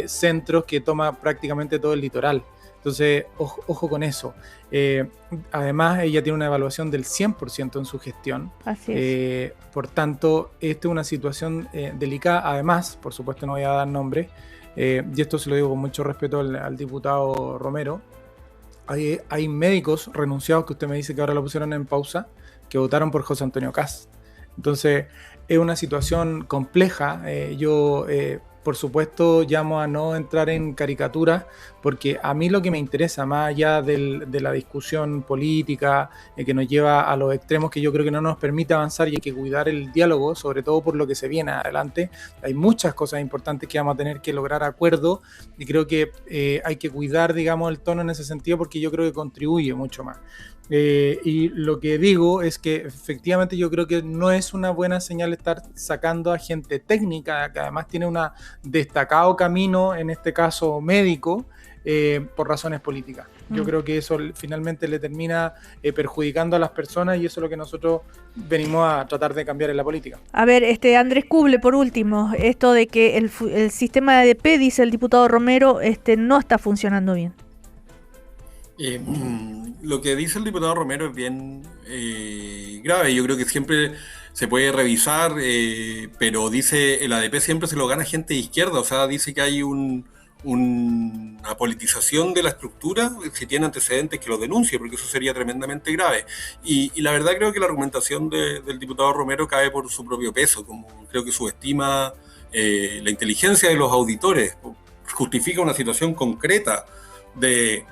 centros que toma prácticamente todo el litoral. Entonces, ojo con eso. Además, ella tiene una evaluación del 100% en su gestión. Así es. Por tanto, esta es una situación delicada. Además, por supuesto no voy a dar nombre, y esto se lo digo con mucho respeto al diputado Romero, hay médicos renunciados que usted me dice que ahora lo pusieron en pausa, que votaron por José Antonio Kast. Entonces, es una situación compleja. Por supuesto, llamo a no entrar en caricaturas, porque a mí lo que me interesa, más allá de la discusión política que nos lleva a los extremos, que yo creo que no nos permite avanzar y hay que cuidar el diálogo, sobre todo por lo que se viene adelante. Hay muchas cosas importantes que vamos a tener que lograr acuerdo y creo que hay que cuidar, digamos, el tono en ese sentido, porque yo creo que contribuye mucho más. Y lo que digo es que efectivamente yo creo que no es una buena señal estar sacando a gente técnica, que además tiene un destacado camino, en este caso médico, por razones políticas. Yo creo que eso finalmente le termina perjudicando a las personas y eso es lo que nosotros venimos a tratar de cambiar en la política. A ver, Andrés Kuble, por último, esto de que el sistema de ADP, dice el diputado Romero, no está funcionando bien. Lo que dice el diputado Romero es bien grave. Yo creo que siempre se puede revisar, pero dice el ADP siempre se lo gana gente de izquierda. O sea, dice que hay un una politización de la estructura, si tiene antecedentes que lo denuncie, porque eso sería tremendamente grave. Y la verdad creo que la argumentación del diputado Romero cae por su propio peso, como creo que subestima la inteligencia de los auditores, justifica una situación concreta de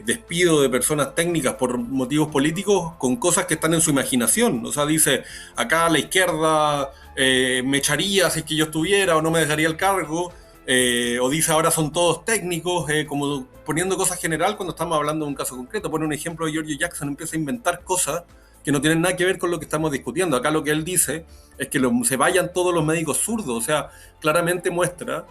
despido de personas técnicas por motivos políticos con cosas que están en su imaginación. O sea, dice, acá a la izquierda me echaría si es que yo estuviera o no me dejaría el cargo, o dice ahora son todos técnicos, como poniendo cosas general cuando estamos hablando de un caso concreto. Pone un ejemplo de Giorgio Jackson, empieza a inventar cosas que no tienen nada que ver con lo que estamos discutiendo. Acá lo que él dice es que se vayan todos los médicos zurdos, o sea, claramente muestra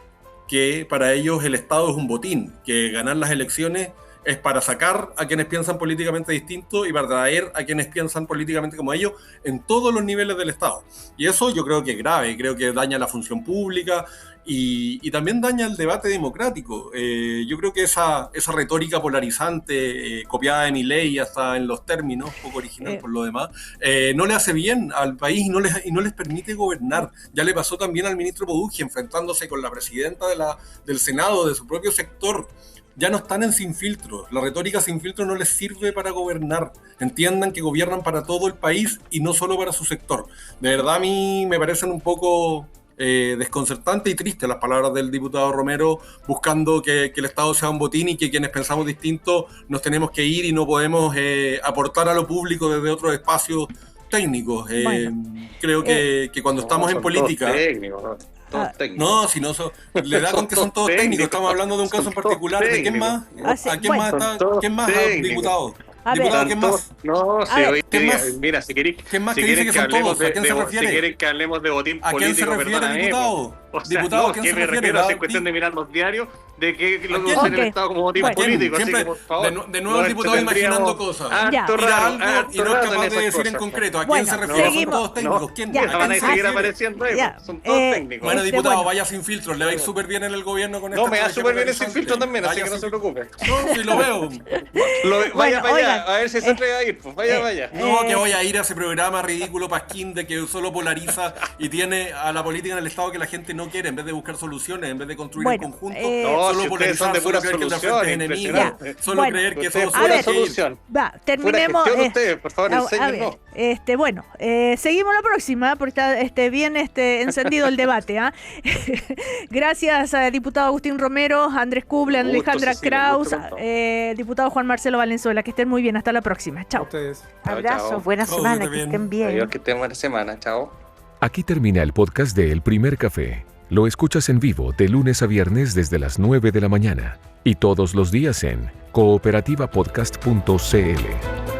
que para ellos el Estado es un botín, que ganar las elecciones es para sacar a quienes piensan políticamente distinto y para traer a quienes piensan políticamente como ellos en todos los niveles del Estado. Y eso yo creo que es grave, creo que daña la función pública y también daña el debate democrático. Yo creo que esa retórica polarizante, copiada de Milei hasta en los términos, poco original por lo demás, no le hace bien al país y no les permite gobernar. Ya le pasó también al ministro Poduggi, enfrentándose con la presidenta del Senado, de su propio sector. Ya no están en Sin Filtro. La retórica Sin Filtro no les sirve para gobernar. Entiendan que gobiernan para todo el país y no solo para su sector. De verdad a mí me parecen un poco desconcertantes y tristes las palabras del diputado Romero, buscando que el Estado sea un botín y que quienes pensamos distinto nos tenemos que ir y no podemos aportar a lo público desde otros espacios técnicos. Creo que cuando estamos en política... No, si no le da con que son todos técnicos. Estamos hablando de un caso en particular. ¿De quién más? ¿A quién más está? ¿Quién más, diputado? Diputado, ¿quién más? No, si hoy día, mira, si queréis que hablemos de, ¿a quién se refiere? Si quieren que hablemos de botín político, ¿a quién se refiere, diputado? O sea, diputado, ¿a quién se refiere? Es cuestión de mirar los diarios de que lo que usa el Estado como botín político. Así que, por favor, de nuevo el diputado imaginando cosas. Mira algo y no es capaz de decir en concreto. ¿A quién se refiere? Son todos técnicos. ¿Quién? Van a seguir apareciendo ahí. Son todos técnicos. Bueno, diputado, vaya Sin Filtros. Le va a ir súper bien en el gobierno con esto. No, me va súper bien Sin Filtros también, así que no se preocupe. No, si lo veo. Vaya para allá, a ver si se entrega a ir. Pues vaya. No, que voy a ir a ese programa ridículo pasquín de que solo polariza y tiene a la política en el Estado que la gente no quiere, en vez de buscar soluciones, en vez de construir en conjunto, solo polarizar, solo creer que la frente es enemiga, solo creer que todo es solución. Terminemos. Ustedes, por favor, enséñennos. Seguimos la próxima, porque está bien encendido el debate. Gracias a diputado Agustín Romero, Andrés Kuble, Alejandra Kraus, diputado Juan Marcelo Valenzuela. Que estén muy bien, hasta la próxima. Chao. Abrazos, buena semana, que estén bien. Adiós, que estén buena semana. Chao. Aquí termina el podcast de El Primer Café. Lo escuchas en vivo de lunes a viernes desde las 9 de la mañana y todos los días en cooperativapodcast.cl.